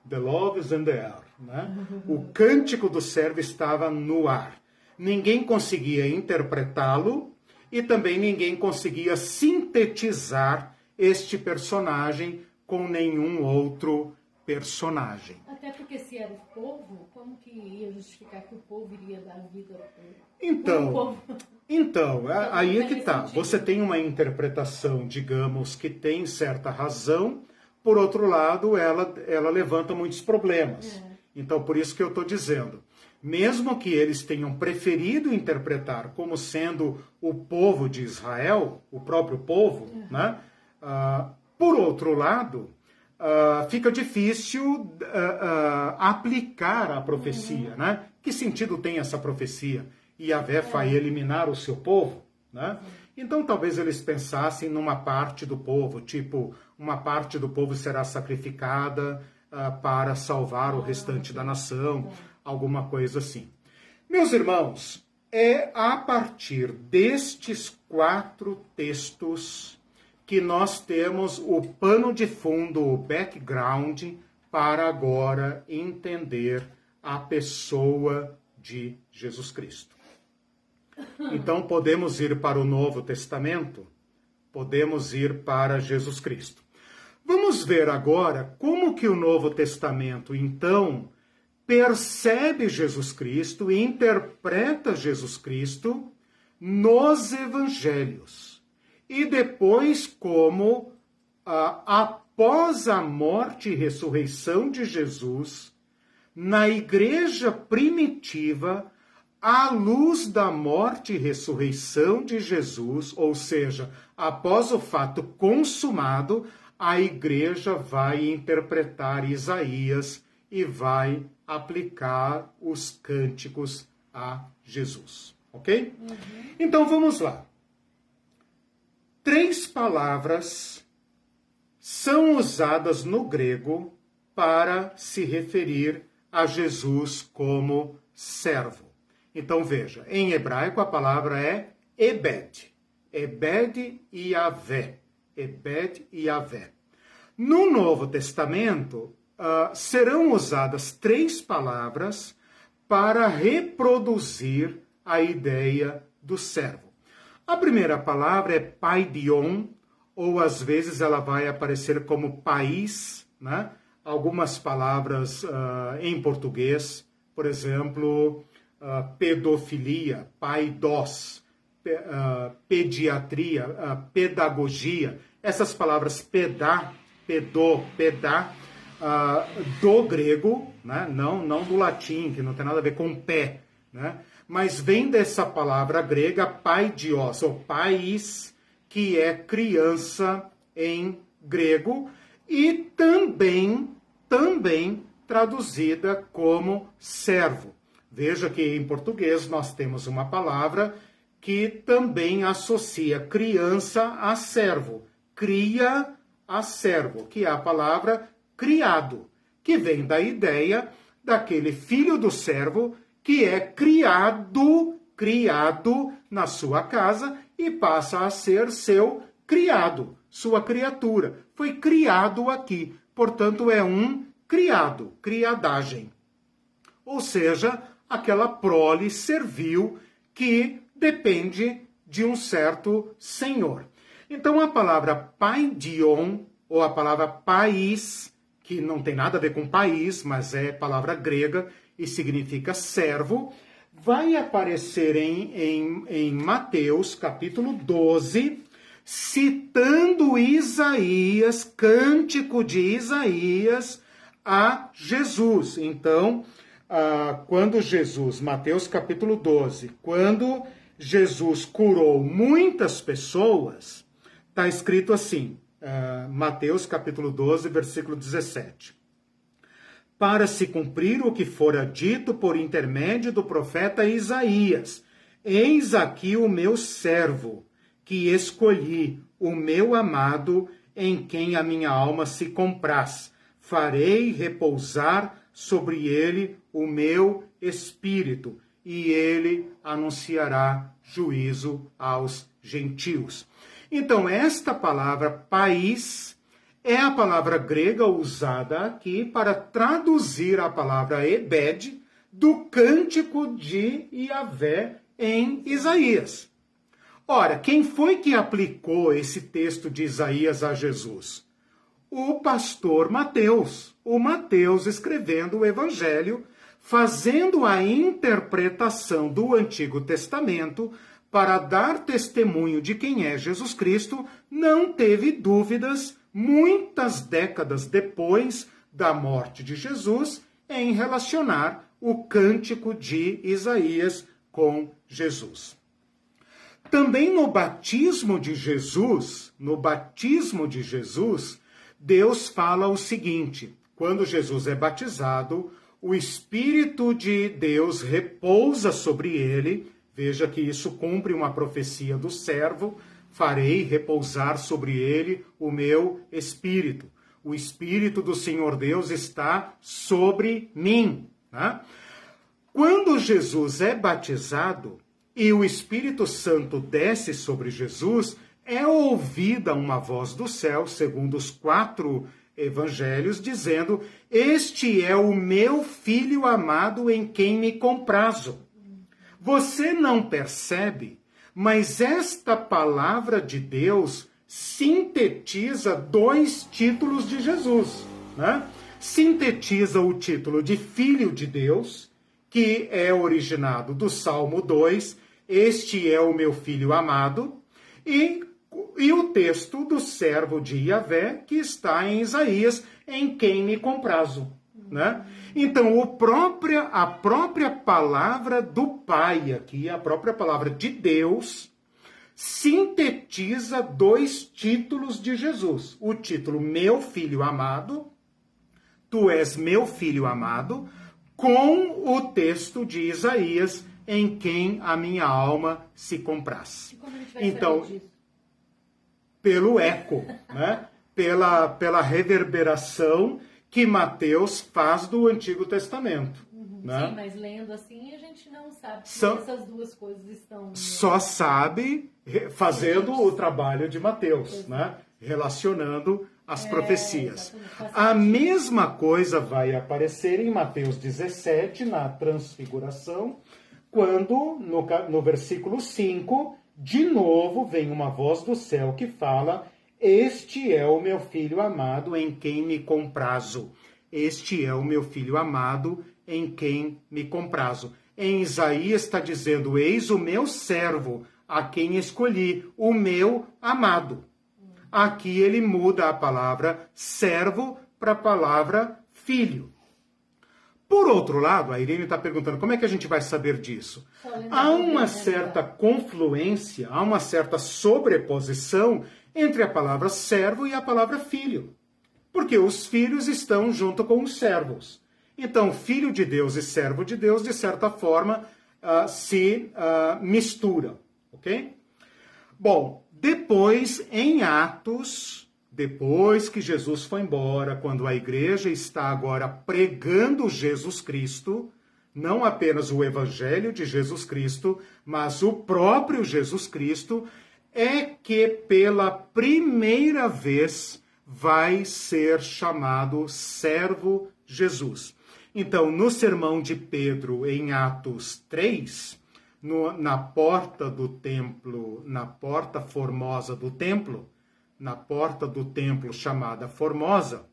S1: The love is in the air. Né? O Cântico do Servo estava no ar. Ninguém conseguia interpretá-lo e também ninguém conseguia sintetizar este personagem com nenhum outro personagem.
S2: Até porque se era o povo, como que ia justificar que o povo iria dar vida ao
S1: povo? Então, aí é que está. Você tem uma interpretação, digamos, que tem certa razão, por outro lado, ela levanta muitos problemas. Então, por isso que eu estou dizendo, mesmo que eles tenham preferido interpretar como sendo o povo de Israel, o próprio povo, né? Por outro lado, fica difícil aplicar a profecia, né? Que sentido tem essa profecia? Yahvé vai eliminar o seu povo, né? Então talvez eles pensassem numa parte do povo, tipo, uma parte do povo será sacrificada para salvar o restante da nação, alguma coisa assim. Meus irmãos, é a partir destes 4 textos que nós temos o pano de fundo, o background, para agora entender a pessoa de Jesus Cristo. Então, podemos ir para o Novo Testamento, podemos ir para Jesus Cristo. Vamos ver agora como que o Novo Testamento, então, percebe Jesus Cristo e interpreta Jesus Cristo nos Evangelhos. E depois como, após a morte e ressurreição de Jesus, na igreja primitiva, à luz da morte e ressurreição de Jesus, ou seja, após o fato consumado, a igreja vai interpretar Isaías e vai aplicar os cânticos a Jesus. Ok? Então vamos lá. 3 palavras são usadas no grego para se referir a Jesus como servo. Então veja, em hebraico a palavra é ebed. Ebed e Yavé. Ebed e Yavé. No Novo Testamento, serão usadas 3 palavras para reproduzir a ideia do servo. A primeira palavra é paidion, ou às vezes ela vai aparecer como país, né? Algumas palavras em português, por exemplo, pedofilia, paidos, pediatria, pedagogia. Essas palavras pedá, do grego, né? não do latim, que não tem nada a ver com pé, né? Mas vem dessa palavra grega paidios, ou país, que é criança em grego, e também traduzida como servo. Veja que em português nós temos uma palavra que também associa criança a servo, cria a servo, que é a palavra criado, que vem da ideia daquele filho do servo que é criado na sua casa e passa a ser seu criado, sua criatura. Foi criado aqui, portanto é um criado, criadagem. Ou seja, aquela prole servil que depende de um certo senhor. Então a palavra paidion, ou a palavra país, que não tem nada a ver com país, mas é palavra grega e significa servo, vai aparecer em Mateus, capítulo 12, citando Isaías, cântico de Isaías, a Jesus. Então, quando Jesus, Mateus capítulo 12, quando Jesus curou muitas pessoas, está escrito assim, Mateus capítulo 12, versículo 17. Para se cumprir o que fora dito por intermédio do profeta Isaías, eis aqui o meu servo, que escolhi, o meu amado, em quem a minha alma se compraz. Farei repousar sobre ele o meu espírito, e ele anunciará juízo aos gentios. Então, esta palavra país é a palavra grega usada aqui para traduzir a palavra Ebed do cântico de Yavé em Isaías. Ora, quem foi que aplicou esse texto de Isaías a Jesus? O pastor Mateus. O Mateus escrevendo o Evangelho, fazendo a interpretação do Antigo Testamento para dar testemunho de quem é Jesus Cristo, não teve dúvidas, muitas décadas depois da morte de Jesus, em relacionar o cântico de Isaías com Jesus. Também no batismo de Jesus, Deus fala o seguinte: quando Jesus é batizado, o Espírito de Deus repousa sobre ele. Veja que isso cumpre uma profecia do servo: farei repousar sobre ele o meu Espírito. O Espírito do Senhor Deus está sobre mim. Né? Quando Jesus é batizado e o Espírito Santo desce sobre Jesus, é ouvida uma voz do céu, segundo os 4 evangelhos, dizendo: este é o meu Filho amado em quem me comprazo. Você não percebe, mas esta palavra de Deus sintetiza 2 títulos de Jesus, né? Sintetiza o título de Filho de Deus, que é originado do Salmo 2, este é o meu Filho amado, e o texto do servo de Yavé, que está em Isaías, em quem me comprazo. Né? Então, a própria palavra do Pai aqui, a própria palavra de Deus, sintetiza 2 títulos de Jesus. O título meu filho amado, tu és meu filho amado, com o texto de Isaías, em quem a minha alma se compraz. Então, pelo eco, né? pela reverberação que Mateus faz do Antigo Testamento. Né?
S2: Sim, mas lendo assim a gente não sabe se essas duas coisas estão...
S1: Só sabe fazendo o trabalho de Mateus, né? Relacionando as profecias. A mesma coisa vai aparecer em Mateus 17, na transfiguração, quando no versículo 5, de novo vem uma voz do céu que fala: este é o meu filho amado em quem me comprazo. Este é o meu filho amado em quem me comprazo. Em Isaías está dizendo: eis o meu servo, a quem escolhi, o meu amado. Aqui ele muda a palavra servo para a palavra filho. Por outro lado, a Irene está perguntando como é que a gente vai saber disso. Há uma certa confluência, há uma certa sobreposição entre a palavra servo e a palavra filho. Porque os filhos estão junto com os servos. Então, filho de Deus e servo de Deus, de certa forma, se misturam. Ok? Bom, depois, em Atos, depois que Jesus foi embora, quando a igreja está agora pregando Jesus Cristo, não apenas o evangelho de Jesus Cristo, mas o próprio Jesus Cristo, é que pela primeira vez vai ser chamado servo Jesus. Então, no sermão de Pedro, em Atos 3, na porta do templo, na porta formosa do templo, na porta do templo chamada Formosa,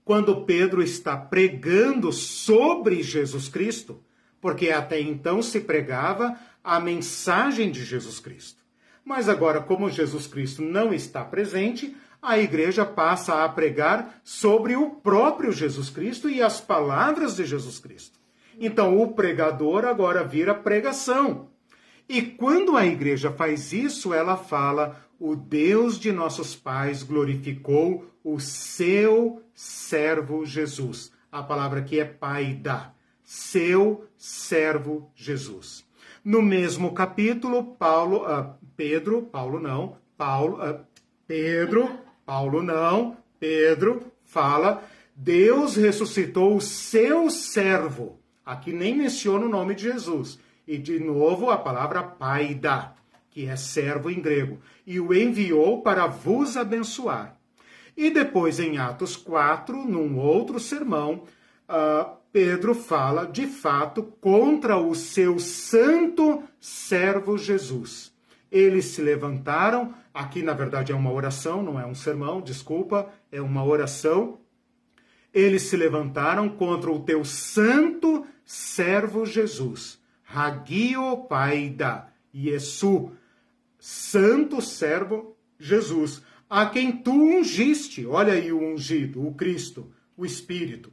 S1: quando Pedro está pregando sobre Jesus Cristo, porque até então se pregava a mensagem de Jesus Cristo. Mas agora, como Jesus Cristo não está presente, a igreja passa a pregar sobre o próprio Jesus Cristo e as palavras de Jesus Cristo. Então, o pregador agora vira pregação. E quando a igreja faz isso, ela fala: o Deus de nossos pais glorificou o seu servo Jesus. A palavra aqui é paida. Seu servo Jesus. No mesmo capítulo, Pedro fala: Deus ressuscitou o seu servo. Aqui nem menciona o nome de Jesus. E de novo a palavra paida, que é servo em grego. E o enviou para vos abençoar. E depois em Atos 4, num outro sermão, Pedro fala, de fato, contra o seu santo servo Jesus. Eles se levantaram, aqui na verdade é uma oração, não é um sermão, desculpa, é uma oração. Eles se levantaram contra o teu santo servo Jesus. Hagio paida Yesu, santo servo Jesus, a quem tu ungiste, olha aí o ungido, o Cristo, o Espírito,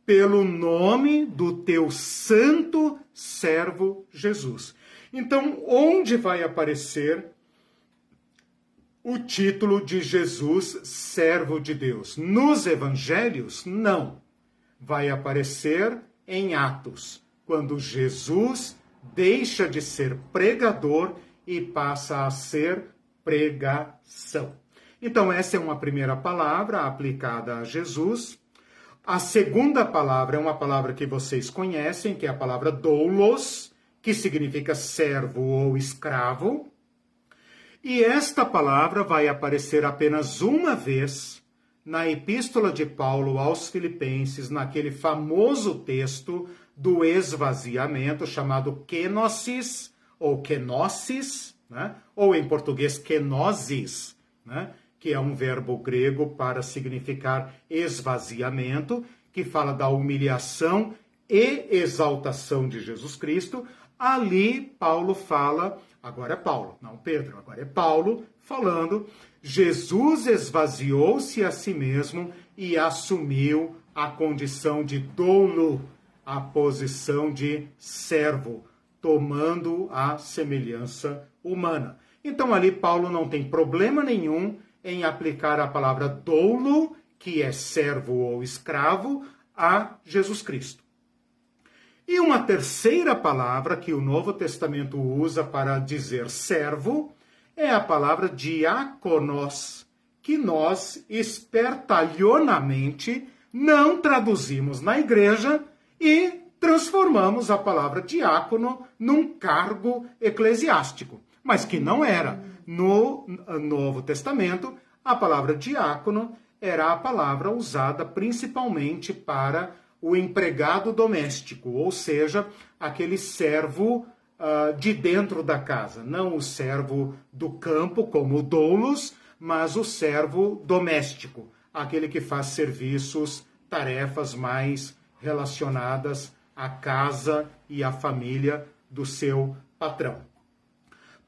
S1: pelo nome do teu santo servo Jesus. Então, onde vai aparecer o título de Jesus, servo de Deus? Nos evangelhos, não. Vai aparecer em Atos, quando Jesus deixa de ser pregador e passa a ser pregação. Então, essa é uma primeira palavra aplicada a Jesus. A segunda palavra é uma palavra que vocês conhecem, que é a palavra doulos, que significa servo ou escravo. E esta palavra vai aparecer apenas uma vez na Epístola de Paulo aos Filipenses, naquele famoso texto do esvaziamento, chamado kenosis, ou kenosis, né? Ou em português kenosis, né? Que é um verbo grego para significar esvaziamento, que fala da humilhação e exaltação de Jesus Cristo. Ali Paulo fala, agora é Paulo, não Pedro, agora é Paulo falando: Jesus esvaziou-se a si mesmo e assumiu a condição de doulo, a posição de servo, tomando a semelhança humana. Então ali Paulo não tem problema nenhum em aplicar a palavra doulo, que é servo ou escravo, a Jesus Cristo. E uma terceira palavra que o Novo Testamento usa para dizer servo é a palavra diáconos, que nós espertalhonamente não traduzimos na igreja e transformamos a palavra diácono num cargo eclesiástico. mas que não era. No Novo Testamento, a palavra diácono era a palavra usada principalmente para o empregado doméstico, ou seja, aquele servo de dentro da casa, não o servo do campo, como o doulos, mas o servo doméstico, aquele que faz serviços, tarefas mais relacionadas à casa e à família do seu patrão.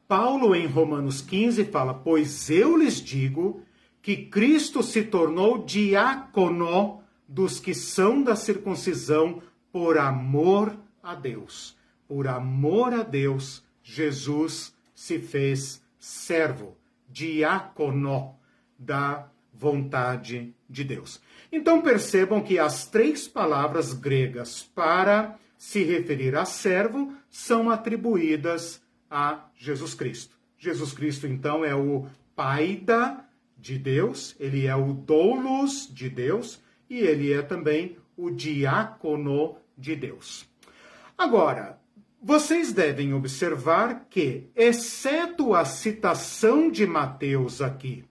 S1: Paulo, em Romanos 15, fala: pois eu lhes digo que Cristo se tornou diácono dos que são da circuncisão por amor a Deus. Por amor a Deus, Jesus se fez servo, diácono da vontade de Deus. Então percebam que as 3 palavras gregas para se referir a servo são atribuídas a Jesus Cristo. Jesus Cristo, então, é o paida de Deus, ele é o doulos de Deus e ele é também o diácono de Deus. Agora, vocês devem observar que, exceto a citação de Mateus aqui,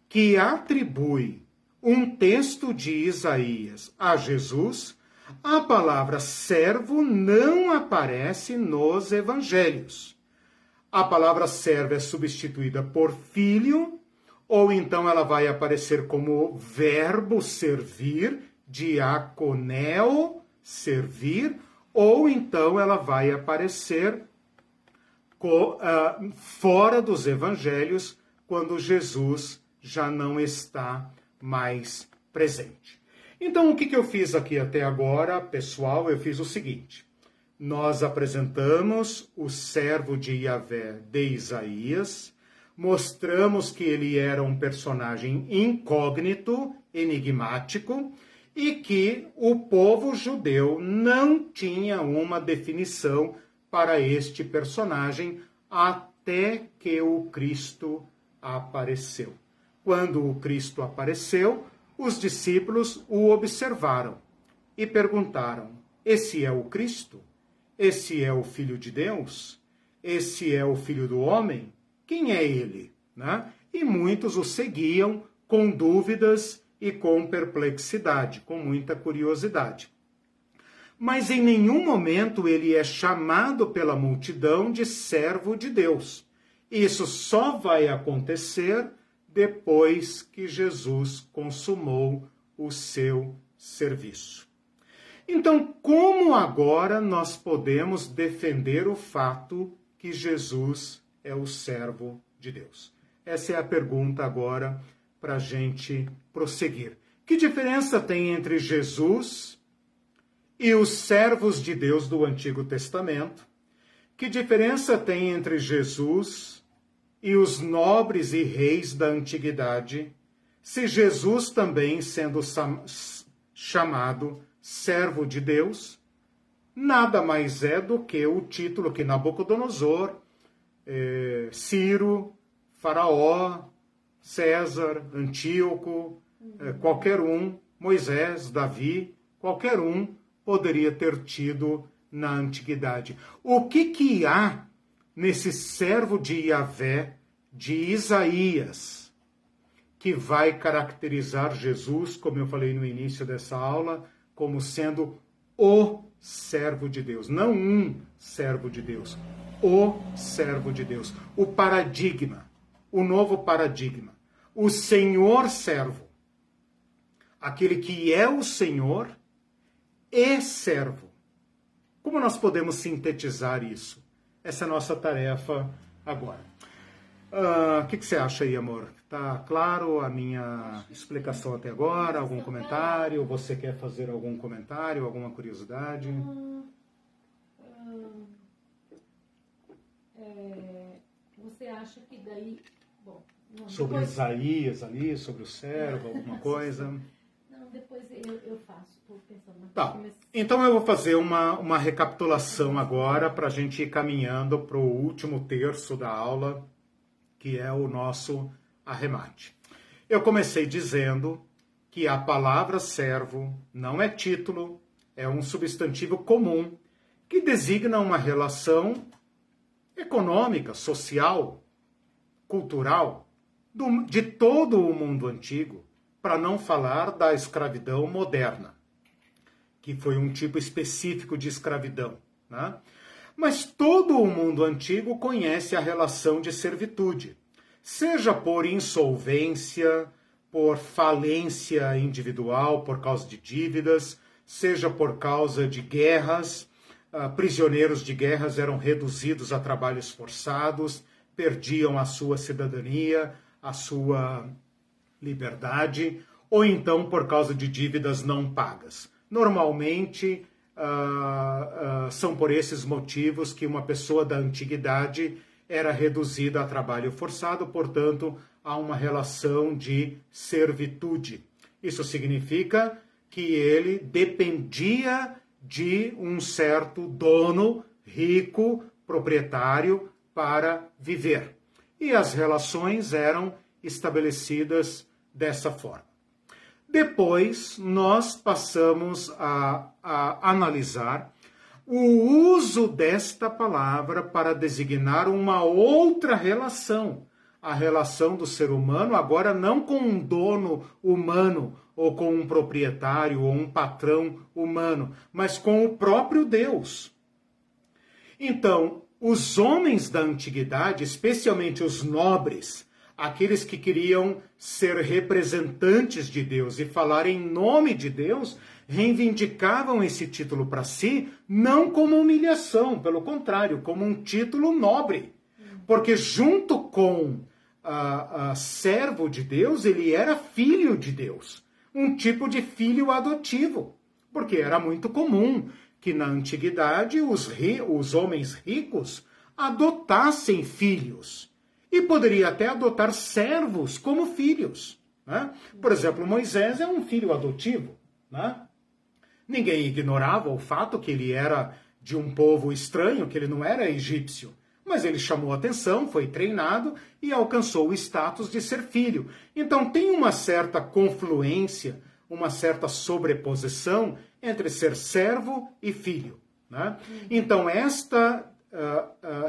S1: que atribui um texto de Isaías a Jesus, a palavra servo não aparece nos evangelhos. A palavra servo é substituída por filho, ou então ela vai aparecer como verbo servir, diaconeo, servir, ou então ela vai aparecer fora dos evangelhos, quando Jesus já não está mais presente. Então, o que eu fiz aqui até agora, pessoal? Eu fiz o seguinte: nós apresentamos o servo de Yahvé de Isaías, mostramos que ele era um personagem incógnito, enigmático, e que o povo judeu não tinha uma definição para este personagem até que o Cristo apareceu. Quando o Cristo apareceu, os discípulos o observaram e perguntaram: esse é o Cristo? Esse é o Filho de Deus? Esse é o Filho do Homem? Quem é ele? Né? E muitos o seguiam com dúvidas e com perplexidade, com muita curiosidade. Mas em nenhum momento ele é chamado pela multidão de servo de Deus. Isso só vai acontecer depois que Jesus consumou o seu serviço. Então, como agora nós podemos defender o fato que Jesus é o servo de Deus? Essa é a pergunta agora para a gente prosseguir. Que diferença tem entre Jesus e os servos de Deus do Antigo Testamento? Que diferença tem entre Jesus e os nobres e reis da antiguidade, se Jesus também sendo chamado servo de Deus, nada mais é do que o título que Nabucodonosor, Ciro, Faraó, César, Antíoco, qualquer um, Moisés, Davi, qualquer um poderia ter tido na antiguidade. O que há nesse servo de Yahvé, de Isaías, que vai caracterizar Jesus, como eu falei no início dessa aula, como sendo o servo de Deus, não um servo de Deus, o servo de Deus, o paradigma, o novo paradigma, o Senhor servo, aquele que é o Senhor e servo. Como nós podemos sintetizar isso? Essa é a nossa tarefa agora. O que você acha aí, amor? Tá claro a minha explicação até agora? Algum comentário? Você quer fazer algum comentário, alguma curiosidade?
S2: Você acha que daí... Bom, não,
S1: sobre
S2: depois...
S1: Isaías ali, sobre o servo, alguma coisa?
S2: Não, depois eu faço. Estou pensando.
S1: Tá. Então eu vou fazer uma recapitulação agora para a gente ir caminhando para o último terço da aula, que é o nosso arremate. Eu comecei dizendo que a palavra servo não é título, é um substantivo comum que designa uma relação econômica, social, cultural, de todo o mundo antigo, para não falar da escravidão moderna, que foi um tipo específico de escravidão, né? Mas todo o mundo antigo conhece a relação de servitude, seja por insolvência, por falência individual, por causa de dívidas, seja por causa de guerras. Prisioneiros de guerras eram reduzidos a trabalhos forçados, perdiam a sua cidadania, a sua liberdade, ou então por causa de dívidas não pagas. Normalmente, são por esses motivos que uma pessoa da antiguidade era reduzida a trabalho forçado, portanto, há uma relação de servitude. Isso significa que ele dependia de um certo dono, rico, proprietário, para viver. E as relações eram estabelecidas dessa forma. Depois, nós passamos a analisar o uso desta palavra para designar uma outra relação. A relação do ser humano, agora não com um dono humano, ou com um proprietário, ou um patrão humano, mas com o próprio Deus. Então, os homens da antiguidade, especialmente os nobres, aqueles que queriam ser representantes de Deus e falar em nome de Deus, reivindicavam esse título para si, não como humilhação, pelo contrário, como um título nobre. Porque junto com servo de Deus, ele era filho de Deus. Um tipo de filho adotivo. Porque era muito comum que na antiguidade os homens ricos adotassem filhos. E poderia até adotar servos como filhos. Né? Por exemplo, Moisés é um filho adotivo. Né? Ninguém ignorava o fato que ele era de um povo estranho, que ele não era egípcio. Mas ele chamou atenção, foi treinado e alcançou o status de ser filho. Então tem uma certa confluência, uma certa sobreposição entre ser servo e filho. Né? Então esta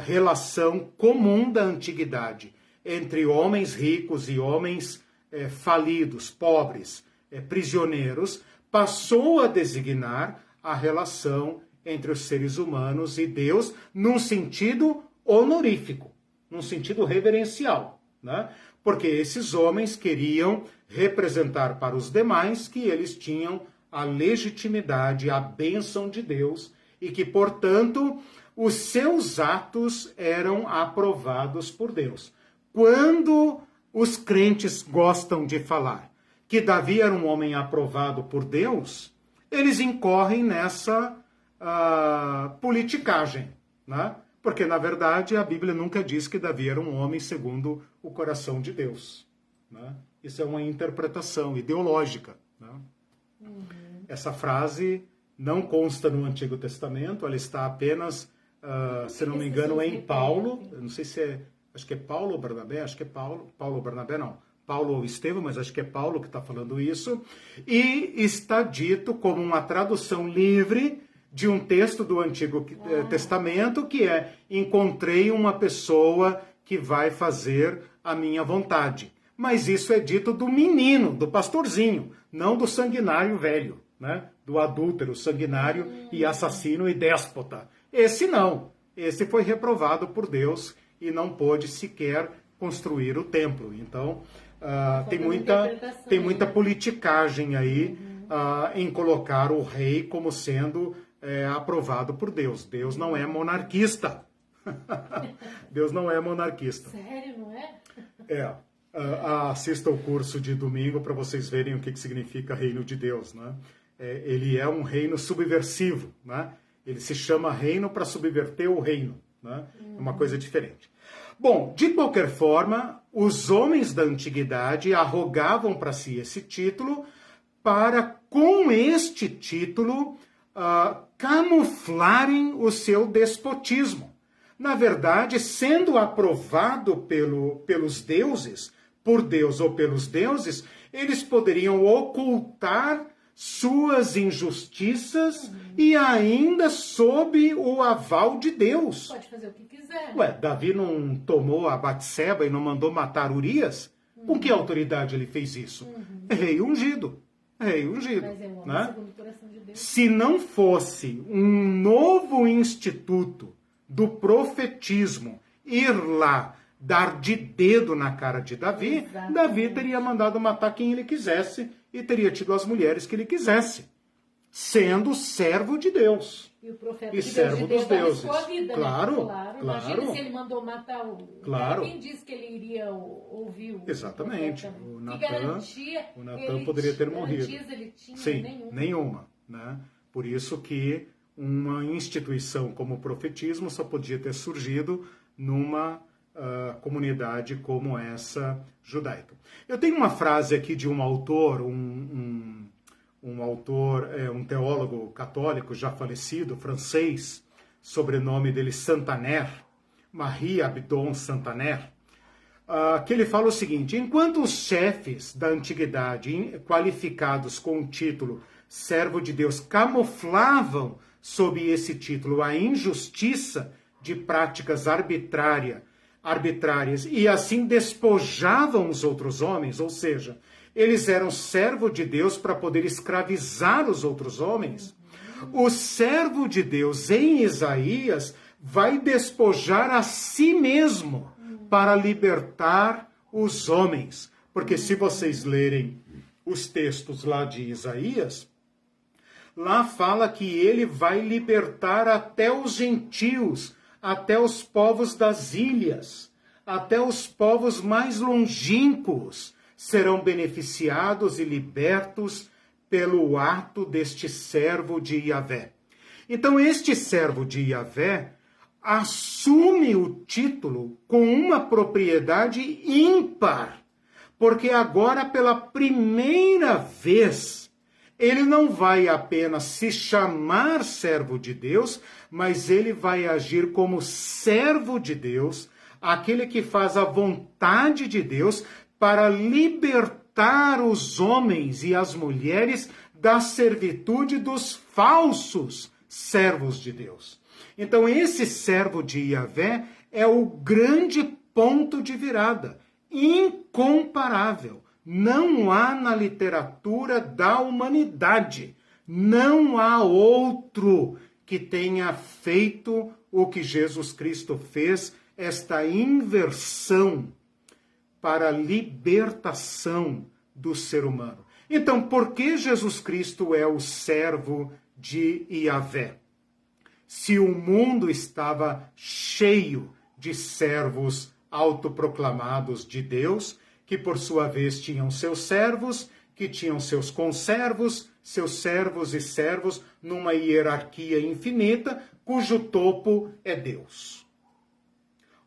S1: relação comum da antiguidade entre homens ricos e homens falidos, pobres, prisioneiros, passou a designar a relação entre os seres humanos e Deus num sentido honorífico, num sentido reverencial, né? Porque esses homens queriam representar para os demais que eles tinham a legitimidade, a bênção de Deus e que, portanto, os seus atos eram aprovados por Deus. Quando os crentes gostam de falar que Davi era um homem aprovado por Deus, eles incorrem nessa politicagem, né? Porque, na verdade, a Bíblia nunca diz que Davi era um homem segundo o coração de Deus. Né? Isso é uma interpretação ideológica. Né? Essa frase não consta no Antigo Testamento, ela está apenas, se não me engano, em Paulo. Eu não sei se é, acho que é Paulo ou Barnabé, acho que é Paulo ou Barnabé, não. Paulo ou Estevão, mas acho que é Paulo que está falando isso. E está dito como uma tradução livre de um texto do Antigo Testamento, que é: encontrei uma pessoa que vai fazer a minha vontade. Mas isso é dito do menino, do pastorzinho, não do sanguinário velho, né? Do adúltero, sanguinário e assassino e déspota. Esse não. Esse foi reprovado por Deus e não pôde sequer construir o templo. Então, tem muita politicagem aí em colocar o rei como sendo aprovado por Deus. Deus não é monarquista. Deus não é monarquista.
S2: Sério, não é?
S1: Assista o curso de domingo para vocês verem o que significa reino de Deus. Né? Ele é um reino subversivo. Né? Ele se chama reino para subverter o reino. Né? É uma coisa diferente. Bom, de qualquer forma, os homens da antiguidade arrogavam para si esse título para, com este título, camuflarem o seu despotismo. Na verdade, sendo aprovado pelos deuses, por Deus ou pelos deuses, eles poderiam ocultar suas injustiças e ainda sob o aval de Deus.
S2: Pode fazer o que quiser.
S1: Ué, Davi não tomou a Batseba e não mandou matar Urias? Com que autoridade ele fez isso? É rei ungido. Rei ungido.
S2: Mas é um homem
S1: né?
S2: segundo o coração de Deus.
S1: Se não fosse um novo instituto do profetismo ir lá dar de dedo na cara de Davi,
S2: Exatamente.
S1: Davi teria mandado matar quem ele quisesse e teria tido as mulheres que ele quisesse, sendo servo de Deus.
S2: E o profeta
S1: E
S2: de Deus
S1: servo dos deuses.
S2: arriscou a vida,
S1: Claro,
S2: né?
S1: claro.
S2: Imagina se ele mandou matar o...
S1: Claro.
S2: Quem disse que ele iria ouvir o
S1: Exatamente.
S2: profeta?
S1: O
S2: Que
S1: Natan-
S2: garantia
S1: o Natan
S2: ele
S1: poderia ter
S2: garantias
S1: morrido.
S2: ele tinha?
S1: Sim, nenhuma. Né? Por isso que uma instituição como o profetismo só podia ter surgido numa comunidade como essa judaica. Eu tenho uma frase aqui de um autor, um teólogo católico já falecido, francês, sobrenome dele Santaner, Marie Abdon Santaner, que ele fala o seguinte: enquanto os chefes da antiguidade, qualificados com o título servo de Deus, camuflavam sob esse título a injustiça de práticas arbitrárias e assim despojavam os outros homens, ou seja, eles eram servo de Deus para poder escravizar os outros homens. O servo de Deus em Isaías vai despojar a si mesmo para libertar os homens. Porque se vocês lerem os textos lá de Isaías, lá fala que ele vai libertar até os gentios, até os povos das ilhas, até os povos mais longínquos serão beneficiados e libertos pelo ato deste servo de Yahvé. Então, este servo de Yahvé assume o título com uma propriedade ímpar, porque agora, pela primeira vez, ele não vai apenas se chamar servo de Deus, mas ele vai agir como servo de Deus, aquele que faz a vontade de Deus para libertar os homens e as mulheres da servitude dos falsos servos de Deus. Então, esse servo de Yahvé é o grande ponto de virada, incomparável. Não há na literatura da humanidade, não há outro que tenha feito o que Jesus Cristo fez, esta inversão para a libertação do ser humano. Então, por que Jesus Cristo é o servo de Yahvé? Se o mundo estava cheio de servos autoproclamados de Deus, que por sua vez tinham seus servos, que tinham seus conservos, seus servos e servos, numa hierarquia infinita, cujo topo é Deus.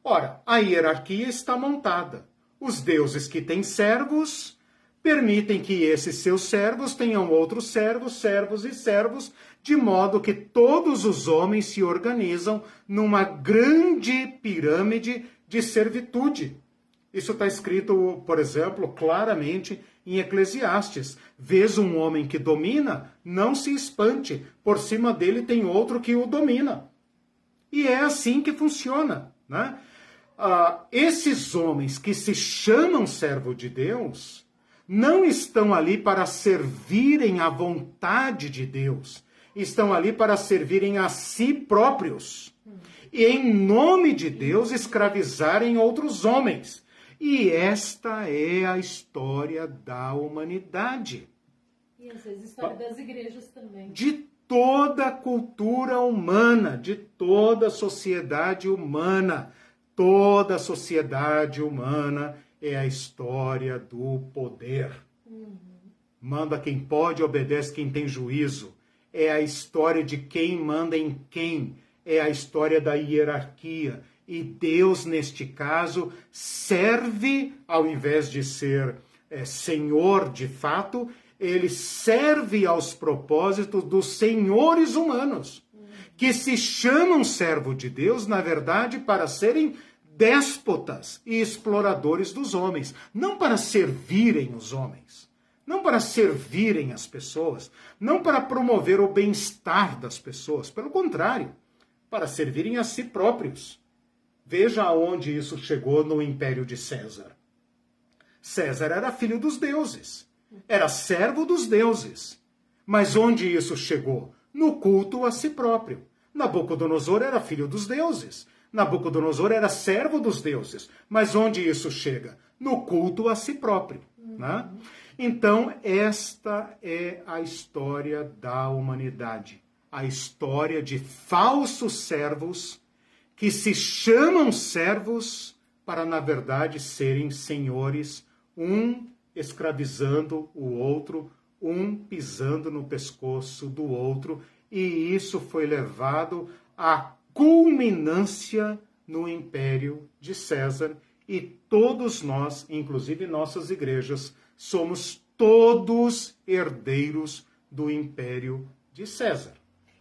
S1: Ora, a hierarquia está montada. Os deuses que têm servos permitem que esses seus servos tenham outros servos, servos e servos, de modo que todos os homens se organizam numa grande pirâmide de servitude. Isso está escrito, por exemplo, claramente em Eclesiastes. Vês um homem que domina, não se espante, por cima dele tem outro que o domina. E é assim que funciona, né? Esses homens que se chamam servo de Deus não estão ali para servirem à vontade de Deus, estão ali para servirem a si próprios e, em nome de Deus, escravizarem outros homens. E esta é a história da humanidade.
S2: E às vezes a história das igrejas também.
S1: De toda a cultura humana, de toda a sociedade humana. Toda a sociedade humana é a história do poder. Manda quem pode, obedece quem tem juízo. É a história de quem manda em quem. É a história da hierarquia. E Deus, neste caso, serve, ao invés de ser senhor de fato, ele serve aos propósitos dos senhores humanos, que se chamam servo de Deus, na verdade, para serem déspotas e exploradores dos homens, não para servirem os homens, não para servirem as pessoas, não para promover o bem-estar das pessoas, pelo contrário, para servirem a si próprios. Veja aonde isso chegou no Império de César. César era filho dos deuses, era servo dos deuses. Mas onde isso chegou? No culto a si próprio. Nabucodonosor era filho dos deuses. Nabucodonosor era servo dos deuses. Mas onde isso chega? No culto a si próprio. Né? Então, esta é a história da humanidade. A história de falsos servos que se chamam servos para, na verdade, serem senhores, um escravizando o outro, um pisando no pescoço do outro, e isso foi levado à culminância no Império de César, e todos nós, inclusive nossas igrejas, somos todos herdeiros do Império de César.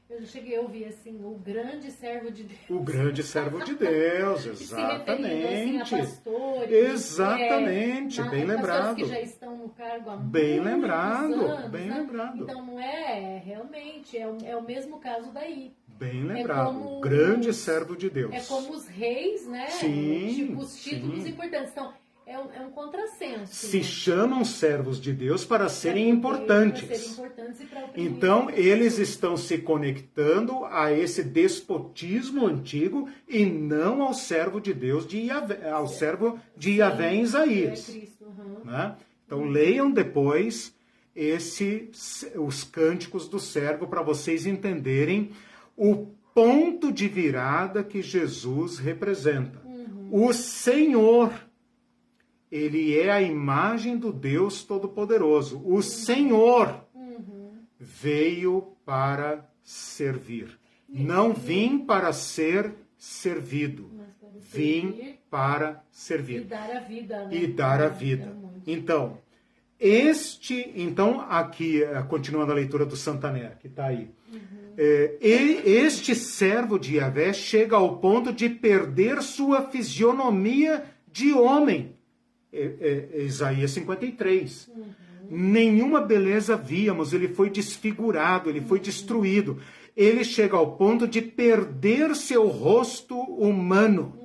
S2: Eu já cheguei a ouvir assim, o grande servo de Deus.
S1: O grande servo de Deus, exatamente.
S2: Se assim, a pastores.
S1: Exatamente, bem lembrado.
S2: Que já estão no cargo há
S1: bem
S2: muitos
S1: lembrado,
S2: anos,
S1: bem
S2: né?
S1: lembrado.
S2: Então não é, realmente, é o mesmo caso daí.
S1: Bem lembrado, o grande servo de Deus.
S2: É como os reis, né?
S1: Sim,
S2: tipo, os títulos
S1: sim.
S2: importantes. Então, é um contrassenso.
S1: Se
S2: né?
S1: chamam servos de Deus para serem importantes.
S2: Para serem importantes e para oprimir.
S1: Então, eles estão se conectando a esse despotismo antigo e não ao servo de Deus, ao servo de Yahvé em Isaías.
S2: É Cristo,
S1: Né? Então, leiam depois os cânticos do servo para vocês entenderem o ponto de virada que Jesus representa. O Senhor, ele é a imagem do Deus Todo-Poderoso. O Senhor veio para servir. Não vim para ser servido. Vim para servir.
S2: E dar a vida. Né?
S1: E dar a vida. Então, aqui, continuando a leitura do Santaner, que está aí. Este servo de Yahvé chega ao ponto de perder sua fisionomia de homem. Isaías 53. Nenhuma beleza víamos, ele foi desfigurado, ele foi destruído. Ele chega ao ponto de perder seu rosto humano.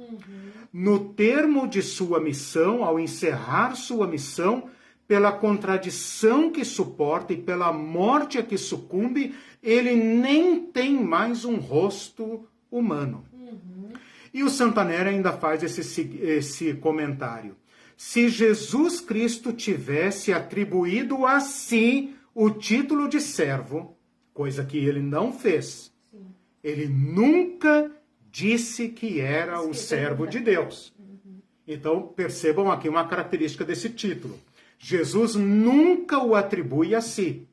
S1: No termo de sua missão, ao encerrar sua missão, pela contradição que suporta e pela morte a que sucumbe, ele nem tem mais um rosto humano. E o Santaner ainda faz esse comentário. Se Jesus Cristo tivesse atribuído a si o título de servo, coisa que ele não fez, ele nunca disse que era o servo de Deus. Então, percebam aqui uma característica desse título. Jesus nunca o atribui a si.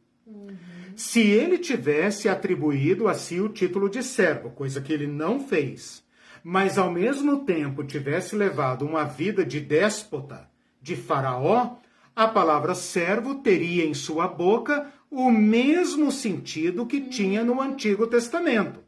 S1: Se ele tivesse atribuído a si o título de servo, coisa que ele não fez, mas ao mesmo tempo tivesse levado uma vida de déspota, de faraó, a palavra servo teria em sua boca o mesmo sentido que tinha no Antigo Testamento.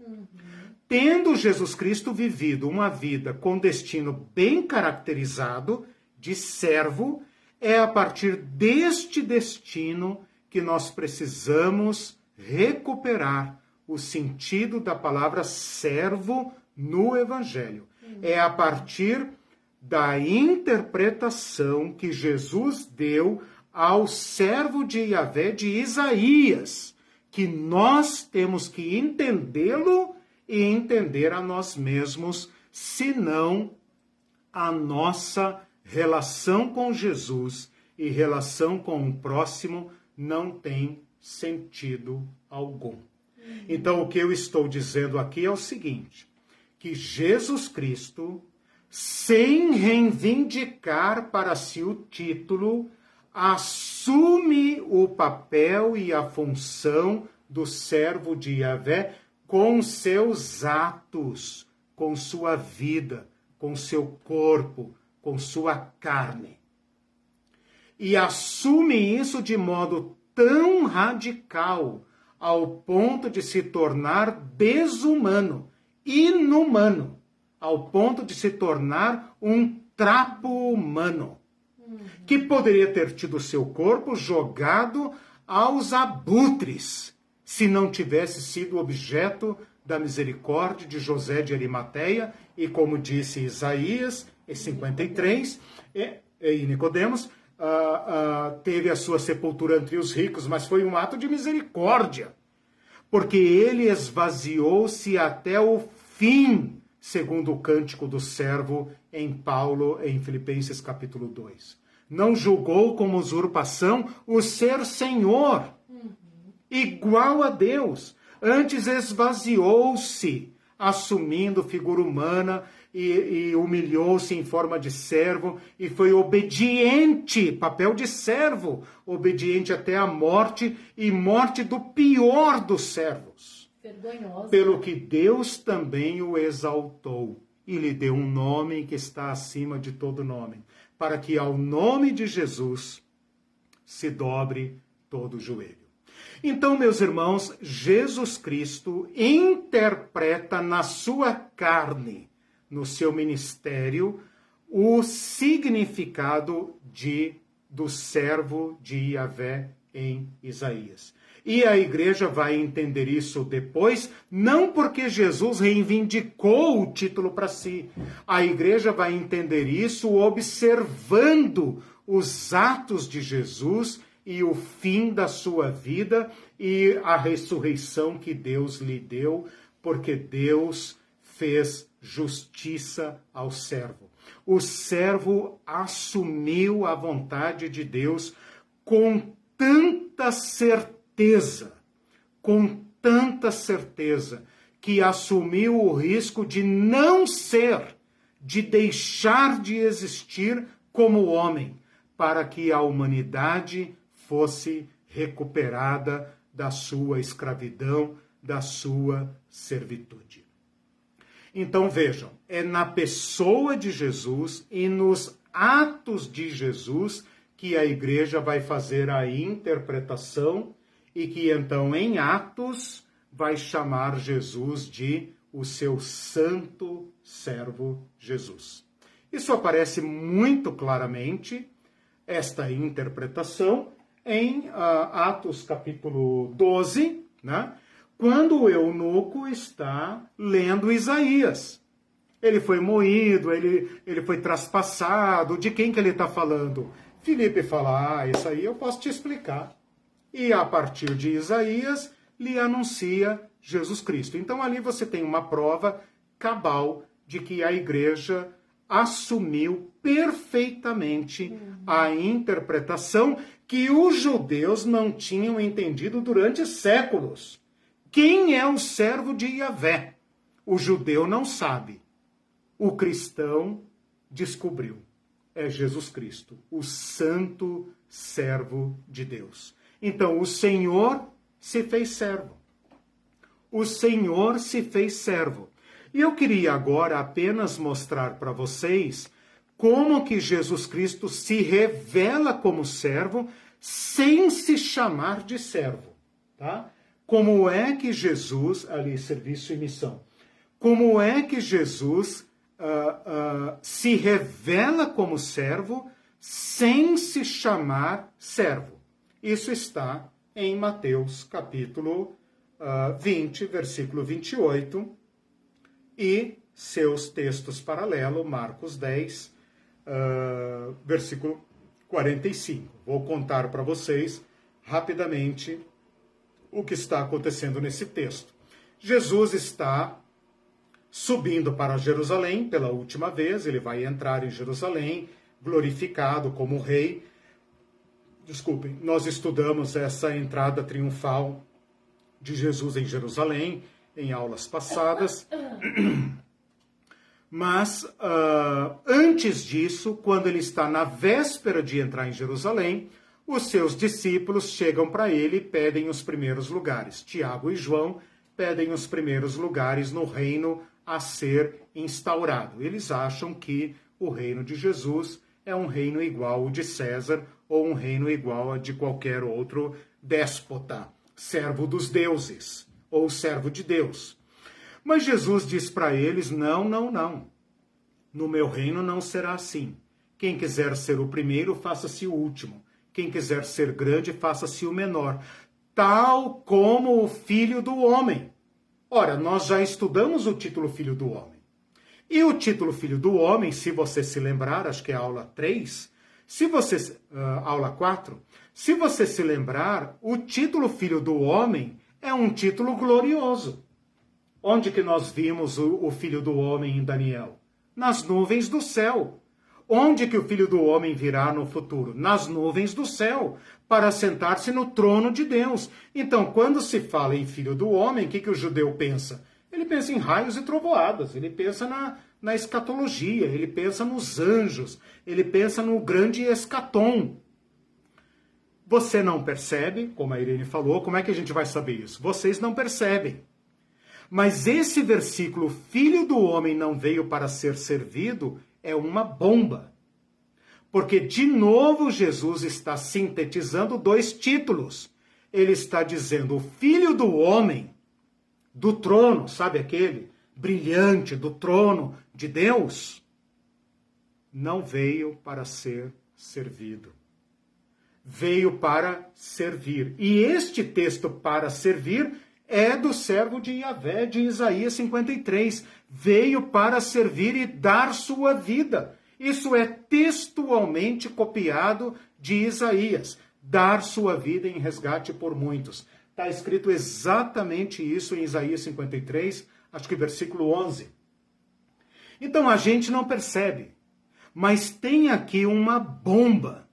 S1: Tendo Jesus Cristo vivido uma vida com destino bem caracterizado, de servo, é a partir deste destino que nós precisamos recuperar o sentido da palavra servo no Evangelho. É a partir da interpretação que Jesus deu ao servo de Yahvé de Isaías, que nós temos que entendê-lo e entender a nós mesmos, senão a nossa relação com Jesus e relação com o próximo não tem sentido algum. Então, o que eu estou dizendo aqui é o seguinte, que Jesus Cristo, sem reivindicar para si o título, assume o papel e a função do servo de Yahvé com seus atos, com sua vida, com seu corpo, com sua carne. E assume isso de modo tão radical, ao ponto de se tornar desumano, inumano, ao ponto de se tornar um trapo humano. que poderia ter tido seu corpo jogado aos abutres, se não tivesse sido objeto da misericórdia de José de Arimateia, e como disse Isaías, em 53, e Nicodemos, teve a sua sepultura entre os ricos, mas foi um ato de misericórdia, porque ele esvaziou-se até o fim, segundo o cântico do servo em Paulo, em Filipenses capítulo 2. Não julgou como usurpação o ser Senhor, igual a Deus. Antes esvaziou-se, assumindo figura humana e humilhou-se em forma de servo e foi obediente, papel de servo, obediente até a morte e morte do pior dos servos.
S2: Vergonhosa.
S1: Pelo que Deus também o exaltou e lhe deu um nome que está acima de todo nome, para que ao nome de Jesus se dobre todo o joelho. Então, meus irmãos, Jesus Cristo interpreta na sua carne, no seu ministério, o significado do servo de Yahvé em Isaías. E a igreja vai entender isso depois, não porque Jesus reivindicou o título para si. A igreja vai entender isso observando os atos de Jesus e o fim da sua vida e a ressurreição que Deus lhe deu, porque Deus fez justiça ao servo. O servo assumiu a vontade de Deus com tanta certeza, que assumiu o risco de não ser, de deixar de existir como homem, para que a humanidade fosse recuperada da sua escravidão, da sua servitude. Então vejam, é na pessoa de Jesus e nos atos de Jesus que a igreja vai fazer a interpretação e que então em Atos vai chamar Jesus de o seu santo servo Jesus. Isso aparece muito claramente, esta interpretação, em Atos capítulo 12, né? Quando o eunuco está lendo Isaías. Ele foi moído, ele foi traspassado. De quem que ele está falando? Filipe fala, isso aí eu posso te explicar. E a partir de Isaías, lhe anuncia Jesus Cristo. Então ali você tem uma prova cabal de que a igreja assumiu perfeitamente a interpretação que os judeus não tinham entendido durante séculos. Quem é o servo de Yahvé? O judeu não sabe. O cristão descobriu. É Jesus Cristo, o santo servo de Deus. Então, o Senhor se fez servo. O Senhor se fez servo. E eu queria agora apenas mostrar para vocês como que Jesus Cristo se revela como servo sem se chamar de servo, tá? Como é que Jesus, ali, serviço e missão, como é que Jesus se revela como servo sem se chamar servo? Isso está em Mateus capítulo 20, versículo 28, e seus textos paralelos, Marcos 10, versículo 45. Vou contar para vocês rapidamente o que está acontecendo nesse texto. Jesus está subindo para Jerusalém pela última vez, ele vai entrar em Jerusalém, glorificado como rei. Desculpem, nós estudamos essa entrada triunfal de Jesus em Jerusalém em aulas passadas. Mas antes disso, quando ele está na véspera de entrar em Jerusalém, os seus discípulos chegam para ele e pedem os primeiros lugares. Tiago e João pedem os primeiros lugares no reino a ser instaurado. Eles acham que o reino de Jesus é um reino igual ao de César ou um reino igual a de qualquer outro déspota, servo dos deuses ou servo de Deus. Mas Jesus diz para eles, não. No meu reino não será assim. Quem quiser ser o primeiro, faça-se o último. Quem quiser ser grande, faça-se o menor. Tal como o Filho do Homem. Ora, nós já estudamos o título Filho do Homem. E o título Filho do Homem, se você se lembrar, acho que é a aula 3, aula 4, se você se lembrar, o título Filho do Homem é um título glorioso. Onde que nós vimos o Filho do Homem em Daniel? Nas nuvens do céu. Onde que o Filho do Homem virá no futuro? Nas nuvens do céu, para sentar-se no trono de Deus. Então, quando se fala em Filho do Homem, o que o judeu pensa? Ele pensa em raios e trovoadas, ele pensa na escatologia, ele pensa nos anjos, ele pensa no grande escatom. Você não percebe, como a Irene falou, como é que a gente vai saber isso? Vocês não percebem. Mas esse versículo, Filho do Homem não veio para ser servido, é uma bomba. Porque, de novo, Jesus está sintetizando dois títulos. Ele está dizendo, o Filho do Homem, do trono, sabe aquele brilhante do trono de Deus, não veio para ser servido. Veio para servir. E este texto, para servir, é do servo de Yahvé, de Isaías 53. Veio para servir e dar sua vida. Isso é textualmente copiado de Isaías. Dar sua vida em resgate por muitos. Está escrito exatamente isso em Isaías 53, acho que versículo 11. Então a gente não percebe. Mas tem aqui uma bomba.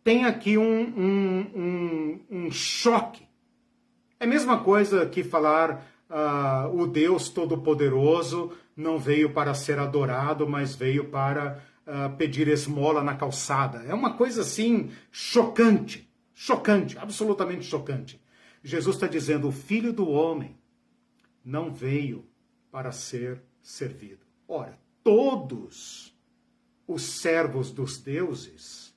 S1: Tem aqui um choque. É a mesma coisa que falar o Deus Todo-Poderoso não veio para ser adorado, mas veio para pedir esmola na calçada. É uma coisa assim chocante, chocante, absolutamente chocante. Jesus está dizendo, o Filho do Homem não veio para ser servido. Ora, todos os servos dos deuses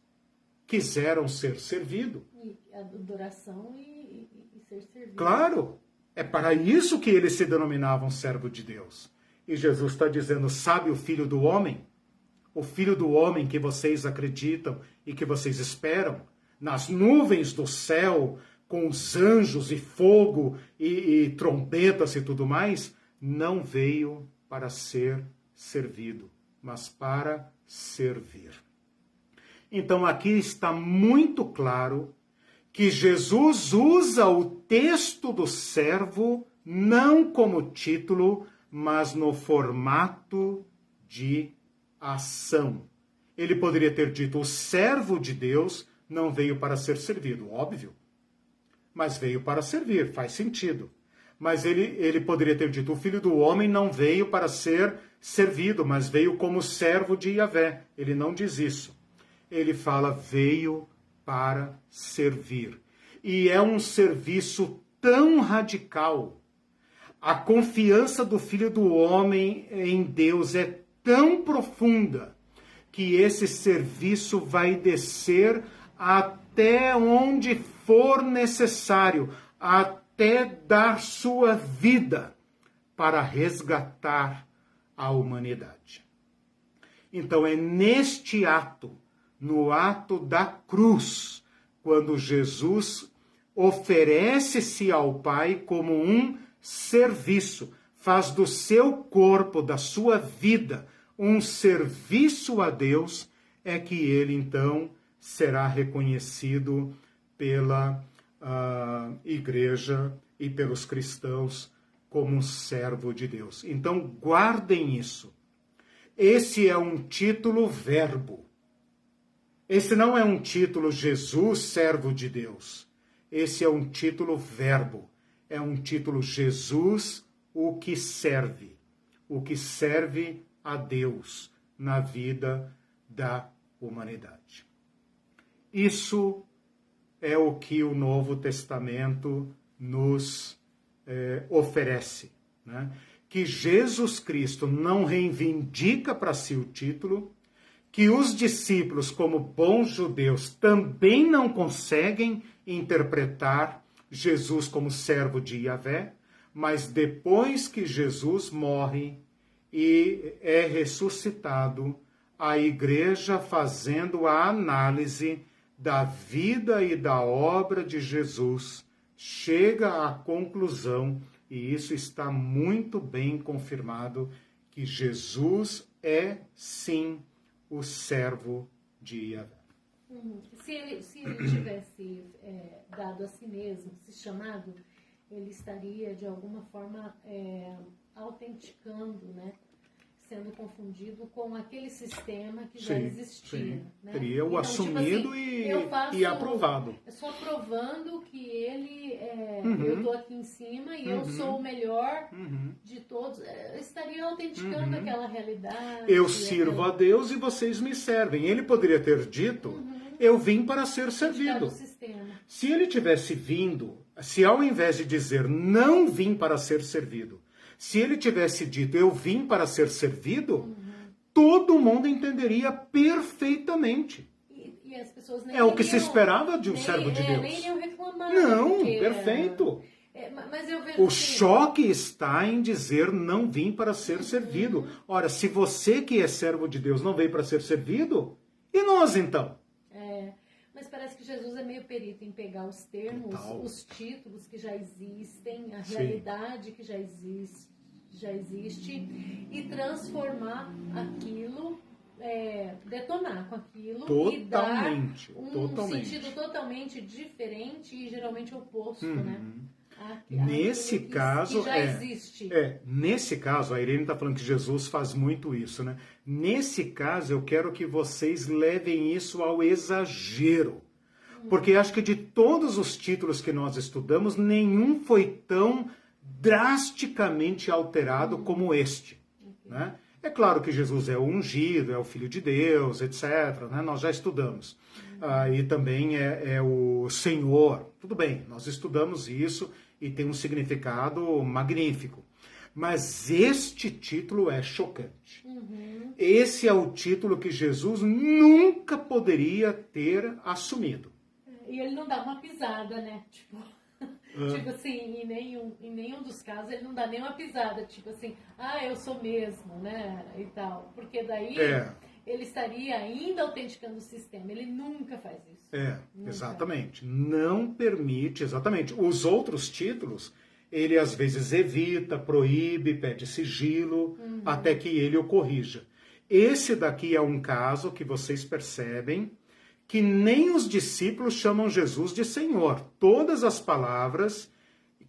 S1: quiseram ser servidos.
S2: E adoração e ser servido.
S1: Claro, é para isso que eles se denominavam servo de Deus. E Jesus está dizendo, sabe o Filho do Homem? O Filho do Homem que vocês acreditam e que vocês esperam? Nas nuvens do céu, com os anjos e fogo e trombetas e tudo mais, não veio para ser servido, mas para servir. Então aqui está muito claro que Jesus usa o texto do servo não como título, mas no formato de ação. Ele poderia ter dito, o servo de Deus não veio para ser servido, óbvio. Mas veio para servir, faz sentido. Mas ele poderia ter dito, o Filho do Homem não veio para ser servido, mas veio como servo de Yahvé. Ele não diz isso. Ele fala, veio para servir. E é um serviço tão radical. A confiança do Filho do Homem em Deus é tão profunda que esse serviço vai descer até onde for necessário, até dar sua vida para resgatar a humanidade. Então é neste ato, no ato da cruz, quando Jesus oferece-se ao Pai como um serviço, faz do seu corpo, da sua vida, um serviço a Deus, é que ele então será reconhecido pela igreja e pelos cristãos como um servo de Deus. Então guardem isso. Esse é um título verbo. Esse não é um título Jesus, servo de Deus. Esse é um título verbo. É um título Jesus, o que serve a Deus na vida da humanidade. Isso é o que o Novo Testamento nos oferece, né? Que Jesus Cristo não reivindica para si o título, que os discípulos, como bons judeus, também não conseguem interpretar Jesus como servo de Yahvé, mas depois que Jesus morre e é ressuscitado, a igreja fazendo a análise da vida e da obra de Jesus, chega à conclusão, e isso está muito bem confirmado, que Jesus é, sim, o servo de Yahvé.
S2: Se ele tivesse dado a si mesmo, se chamado, ele estaria, de alguma forma, autenticando, né? Sendo confundido com aquele sistema que já existia. Né?
S1: Teria o
S2: então,
S1: assumido
S2: tipo assim,
S1: e aprovado.
S2: Eu sou aprovando que ele, eu estou aqui em cima e eu sou o melhor de todos. Eu estaria autenticando aquela realidade.
S1: Eu sirvo a Deus e vocês me servem. Ele poderia ter dito, eu vim para ser servido. Se ele tivesse vindo, se ao invés de dizer não vim para ser servido, se ele tivesse dito, eu vim para ser servido, todo mundo entenderia perfeitamente.
S2: E as pessoas nem
S1: o que se esperava de um servo de Deus.
S2: Nem iriam reclamar.
S1: Não, perfeito.
S2: Mas eu vejo
S1: o choque está em dizer, não vim para ser servido. Ora, se você que é servo de Deus não veio para ser servido, e nós então?
S2: Mas parece que Jesus é meio perito em pegar os termos, os títulos que já existem, a realidade que já existe e transformar aquilo, detonar com aquilo e dar um sentido totalmente diferente e geralmente oposto, né?
S1: Nesse caso,
S2: que já existe.
S1: Nesse caso, a Irene está falando que Jesus faz muito isso, né? Nesse caso, eu quero que vocês levem isso ao exagero. Porque acho que de todos os títulos que nós estudamos, nenhum foi tão drasticamente alterado como este. Né? É claro que Jesus é o ungido, é o Filho de Deus, etc. Né? Nós já estudamos. E também é o Senhor. Tudo bem, nós estudamos isso e tem um significado magnífico. Mas este título é chocante. Esse é o título que Jesus nunca poderia ter assumido.
S2: E ele não dá uma pisada, né? Tipo assim, em nenhum dos casos ele não dá nem uma pisada. Tipo assim, eu sou mesmo, né? E tal. Porque daí ele estaria ainda autenticando o sistema. Ele nunca faz isso. Nunca.
S1: Exatamente. Não permite, exatamente. Os outros títulos, ele às vezes evita, proíbe, pede sigilo, até que ele o corrija. Esse daqui é um caso que vocês percebem que nem os discípulos chamam Jesus de Senhor. Todas as palavras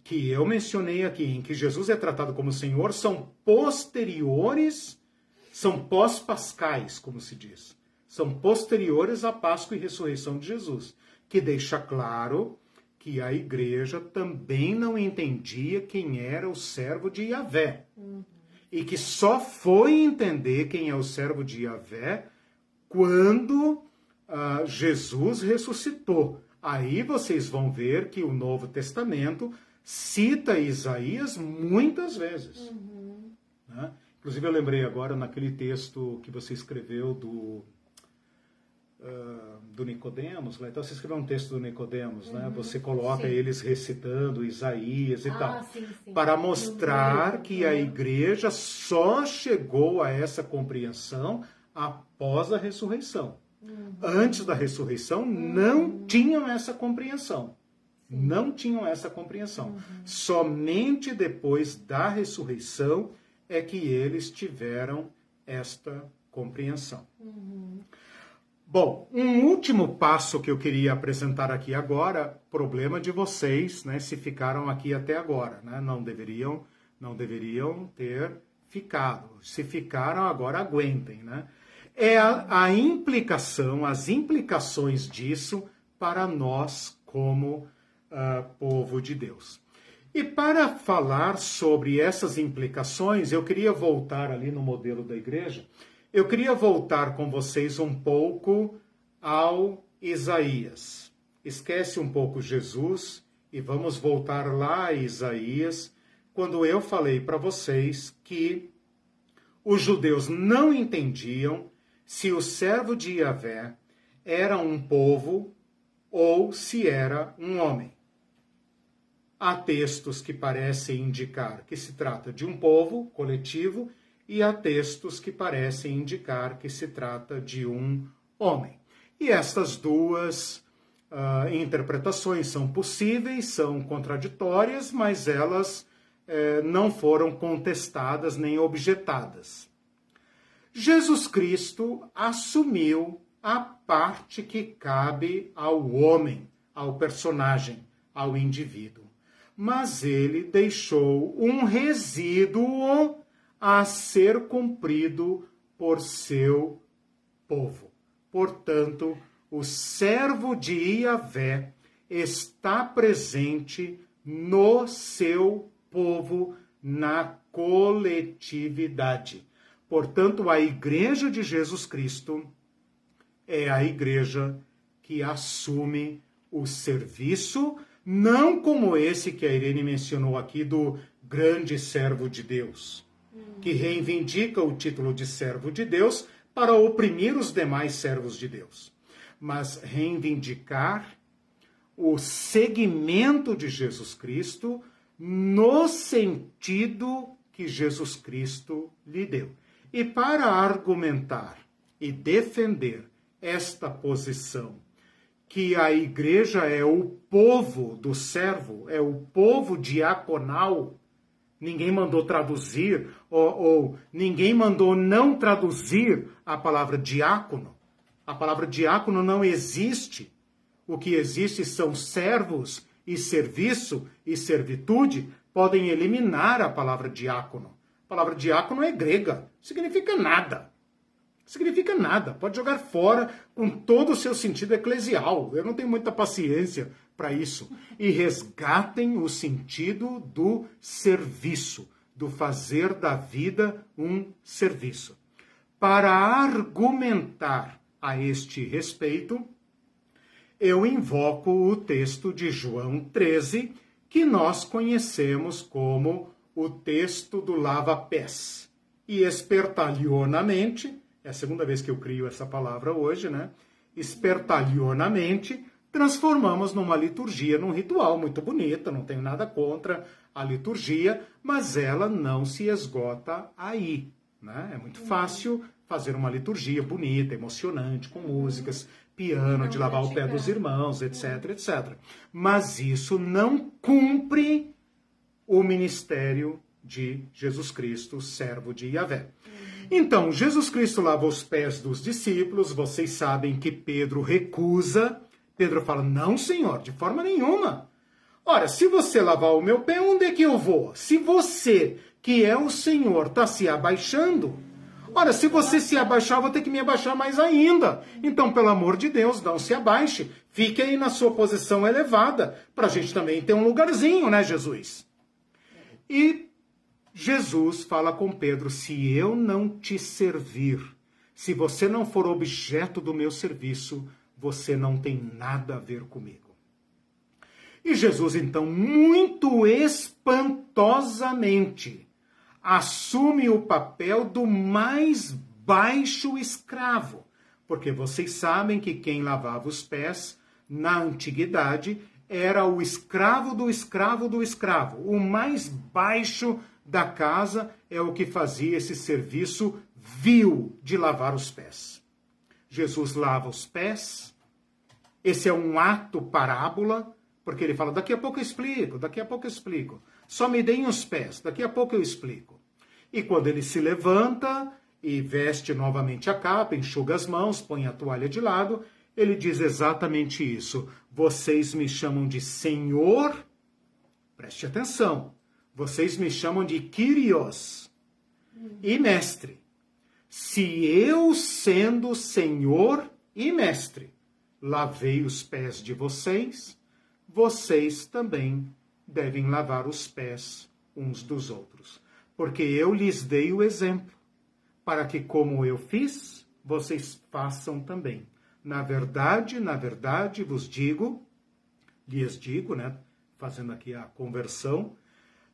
S1: que eu mencionei aqui, em que Jesus é tratado como Senhor, são posteriores, são pós-pascais, como se diz. São posteriores à Páscoa e ressurreição de Jesus, que deixa claro que a igreja também não entendia quem era o servo de Yahvé. E que só foi entender quem é o servo de Yahvé quando Jesus ressuscitou. Aí vocês vão ver que o Novo Testamento cita Isaías muitas vezes. Né? Inclusive eu lembrei agora naquele texto que você escreveu do Nicodemos. Então você escreveu um texto do Nicodemos, né? Você coloca eles recitando Isaías e tal.
S2: Sim.
S1: Para mostrar que a igreja só chegou a essa compreensão após a ressurreição. Antes da ressurreição, não tinham essa compreensão. Não tinham essa compreensão. Somente depois da ressurreição é que eles tiveram esta compreensão. Bom, um último passo que eu queria apresentar aqui agora, problema de vocês, né, se ficaram aqui até agora, né, não deveriam ter ficado. Se ficaram, agora aguentem, né? É a implicação, as implicações disso para nós como povo de Deus. E para falar sobre essas implicações, eu queria voltar ali no modelo da igreja, eu queria voltar com vocês um pouco ao Isaías. Esquece um pouco Jesus e vamos voltar lá a Isaías, quando eu falei para vocês que os judeus não entendiam se o servo de Yahvé era um povo ou se era um homem. Há textos que parecem indicar que se trata de um povo coletivo e há textos que parecem indicar que se trata de um homem. E estas duas interpretações são possíveis, são contraditórias, mas elas não foram contestadas nem objetadas. Jesus Cristo assumiu a parte que cabe ao homem, ao personagem, ao indivíduo. Mas ele deixou um resíduo a ser cumprido por seu povo. Portanto, o servo de Iavé está presente no seu povo, na coletividade. Portanto, a igreja de Jesus Cristo é a igreja que assume o serviço, não como esse que a Irene mencionou aqui, do grande servo de Deus, que reivindica o título de servo de Deus para oprimir os demais servos de Deus, mas reivindicar o seguimento de Jesus Cristo no sentido que Jesus Cristo lhe deu. E para argumentar e defender esta posição, que a igreja é o povo do servo, é o povo diaconal, ninguém mandou traduzir, ou ninguém mandou não traduzir a palavra diácono. A palavra diácono não existe. O que existe são servos e serviço e servitude. Podem eliminar a palavra diácono. A palavra diácono é grega, significa nada. Significa nada, pode jogar fora com todo o seu sentido eclesial. Eu não tenho muita paciência para isso. E resgatem o sentido do serviço, do fazer da vida um serviço. Para argumentar a este respeito, eu invoco o texto de João 13, que nós conhecemos como o texto do lava-pés. E espertalhonamente, é a segunda vez que eu crio essa palavra hoje, né? Espertalhonamente, transformamos numa liturgia, num ritual muito bonita, não tenho nada contra a liturgia, mas ela não se esgota aí, né? É muito fácil fazer uma liturgia bonita, emocionante, com músicas, piano, de lavar o pé dos irmãos, etc, etc. Mas isso não cumpre o ministério de Jesus Cristo, servo de Iavé. Então, Jesus Cristo lava os pés dos discípulos, vocês sabem que Pedro recusa. Pedro fala, não, Senhor, de forma nenhuma. Ora, se você lavar o meu pé, onde é que eu vou? Se você, que é o Senhor, está se abaixando, ora, se você se abaixar, eu vou ter que me abaixar mais ainda. Então, pelo amor de Deus, não se abaixe. Fique aí na sua posição elevada, para a gente também ter um lugarzinho, né, Jesus? E Jesus fala com Pedro, se eu não te servir, se você não for objeto do meu serviço, você não tem nada a ver comigo. E Jesus, então, muito espantosamente, assume o papel do mais baixo escravo, porque vocês sabem que quem lavava os pés, na antiguidade, era o escravo do escravo do escravo. O mais baixo da casa é o que fazia esse serviço vil de lavar os pés. Jesus lava os pés. Esse é um ato parábola, porque ele fala, daqui a pouco eu explico, daqui a pouco eu explico. Só me deem os pés, daqui a pouco eu explico. E quando ele se levanta e veste novamente a capa, enxuga as mãos, põe a toalha de lado, ele diz exatamente isso. Vocês me chamam de Senhor, preste atenção, vocês me chamam de Kyrios e Mestre. Se eu, sendo Senhor e Mestre, lavei os pés de vocês, vocês também devem lavar os pés uns dos outros. Porque eu lhes dei o exemplo, para que como eu fiz, vocês façam também. Na verdade, vos digo, lhes digo, né, fazendo aqui a conversão,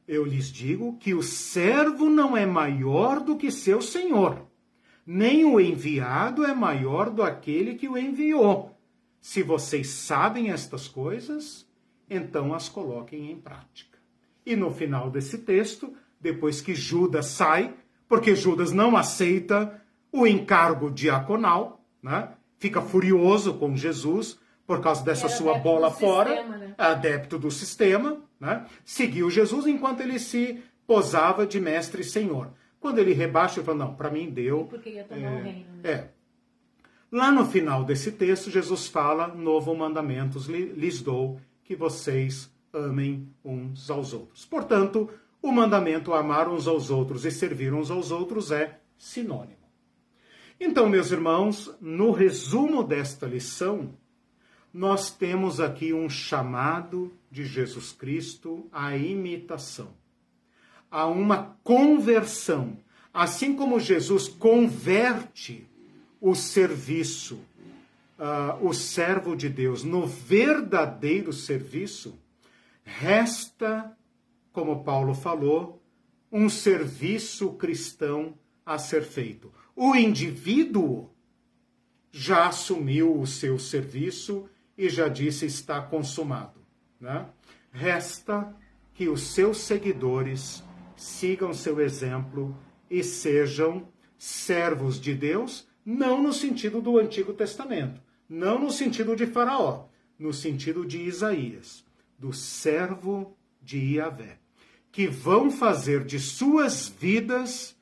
S1: eu lhes digo que o servo não é maior do que seu senhor, nem o enviado é maior do aquele que o enviou. Se vocês sabem estas coisas, então as coloquem em prática. E no final desse texto, depois que Judas sai, porque Judas não aceita o encargo diaconal, né? Fica furioso com Jesus por causa dessa sua bola fora, sistema, né? Adepto do sistema, né? Seguiu Jesus enquanto ele se posava de mestre e senhor. Quando ele rebaixa, ele fala, não, para mim deu.
S2: Porque ia tomar o reino. Né?
S1: Lá no final desse texto, Jesus fala, novo mandamento lhes dou, que vocês amem uns aos outros. Portanto, o mandamento amar uns aos outros e servir uns aos outros é sinônimo. Então, meus irmãos, no resumo desta lição, nós temos aqui um chamado de Jesus Cristo à imitação, a uma conversão. Assim como Jesus converte o serviço, o servo de Deus, no verdadeiro serviço, resta, como Paulo falou, um serviço cristão a ser feito. O indivíduo já assumiu o seu serviço e já disse está consumado, né? Resta que os seus seguidores sigam seu exemplo e sejam servos de Deus, não no sentido do Antigo Testamento, não no sentido de Faraó, no sentido de Isaías, do servo de Yahvé, que vão fazer de suas vidas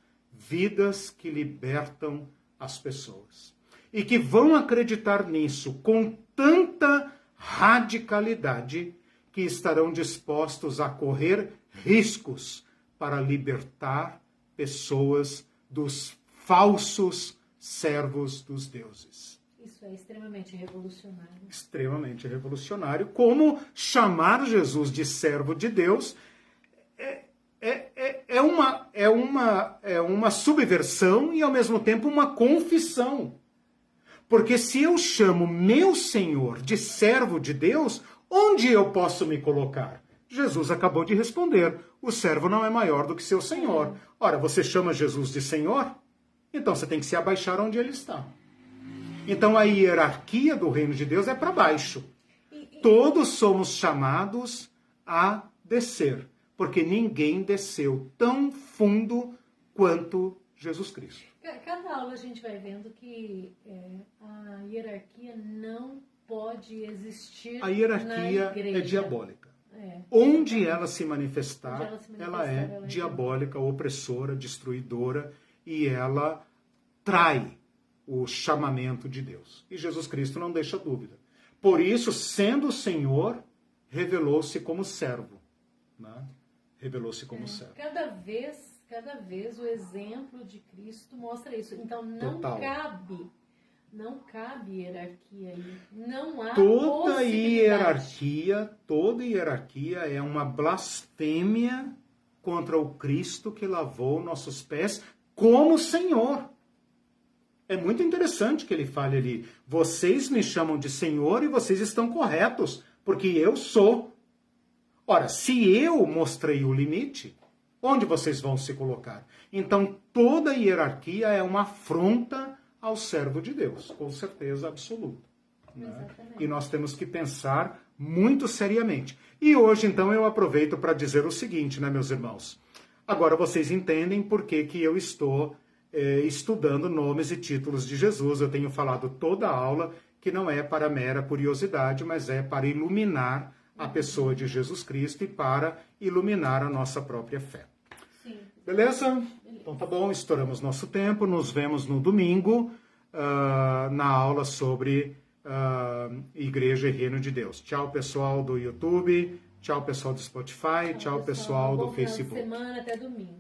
S1: que libertam as pessoas. E que vão acreditar nisso com tanta radicalidade que estarão dispostos a correr riscos para libertar pessoas dos falsos servos dos deuses.
S2: Isso é extremamente revolucionário.
S1: Extremamente revolucionário. Como chamar Jesus de servo de Deus é uma subversão e, ao mesmo tempo, uma confissão. Porque se eu chamo meu Senhor de servo de Deus, onde eu posso me colocar? Jesus acabou de responder, o servo não é maior do que seu Senhor. Ora, você chama Jesus de Senhor? Então você tem que se abaixar onde ele está. Então a hierarquia do reino de Deus é para baixo. Todos somos chamados a descer, porque ninguém desceu tão fundo quanto Jesus Cristo.
S2: Cada aula a gente vai vendo que a hierarquia não pode existir.
S1: A hierarquia é diabólica. Onde ela se manifestar, ela é diabólica, opressora, destruidora, e ela trai o chamamento de Deus. E Jesus Cristo não deixa dúvida. Por isso, sendo o Senhor, revelou-se como servo. Né? Revelou-se como servo.
S2: Cada vez o exemplo de Cristo mostra isso. Então não cabe hierarquia aí. Não há
S1: toda hierarquia é uma blasfêmia contra o Cristo que lavou nossos pés como Senhor. É muito interessante que ele fale ali, vocês me chamam de Senhor e vocês estão corretos, porque eu sou. Ora, se eu mostrei o limite, onde vocês vão se colocar? Então, toda hierarquia é uma afronta ao servo de Deus, com certeza absoluta. Né? E nós temos que pensar muito seriamente. E hoje, então, eu aproveito para dizer o seguinte, né, meus irmãos? Agora vocês entendem por que eu estou estudando nomes e títulos de Jesus. Eu tenho falado toda a aula que não é para mera curiosidade, mas é para iluminar a pessoa de Jesus Cristo e para iluminar a nossa própria fé.
S2: Sim.
S1: Beleza? Então tá bom, estouramos nosso tempo. Nos vemos no domingo na aula sobre Igreja e Reino de Deus. Tchau, pessoal do YouTube. Tchau, pessoal do Spotify. Tchau, pessoal do Facebook.
S2: Semana até domingo.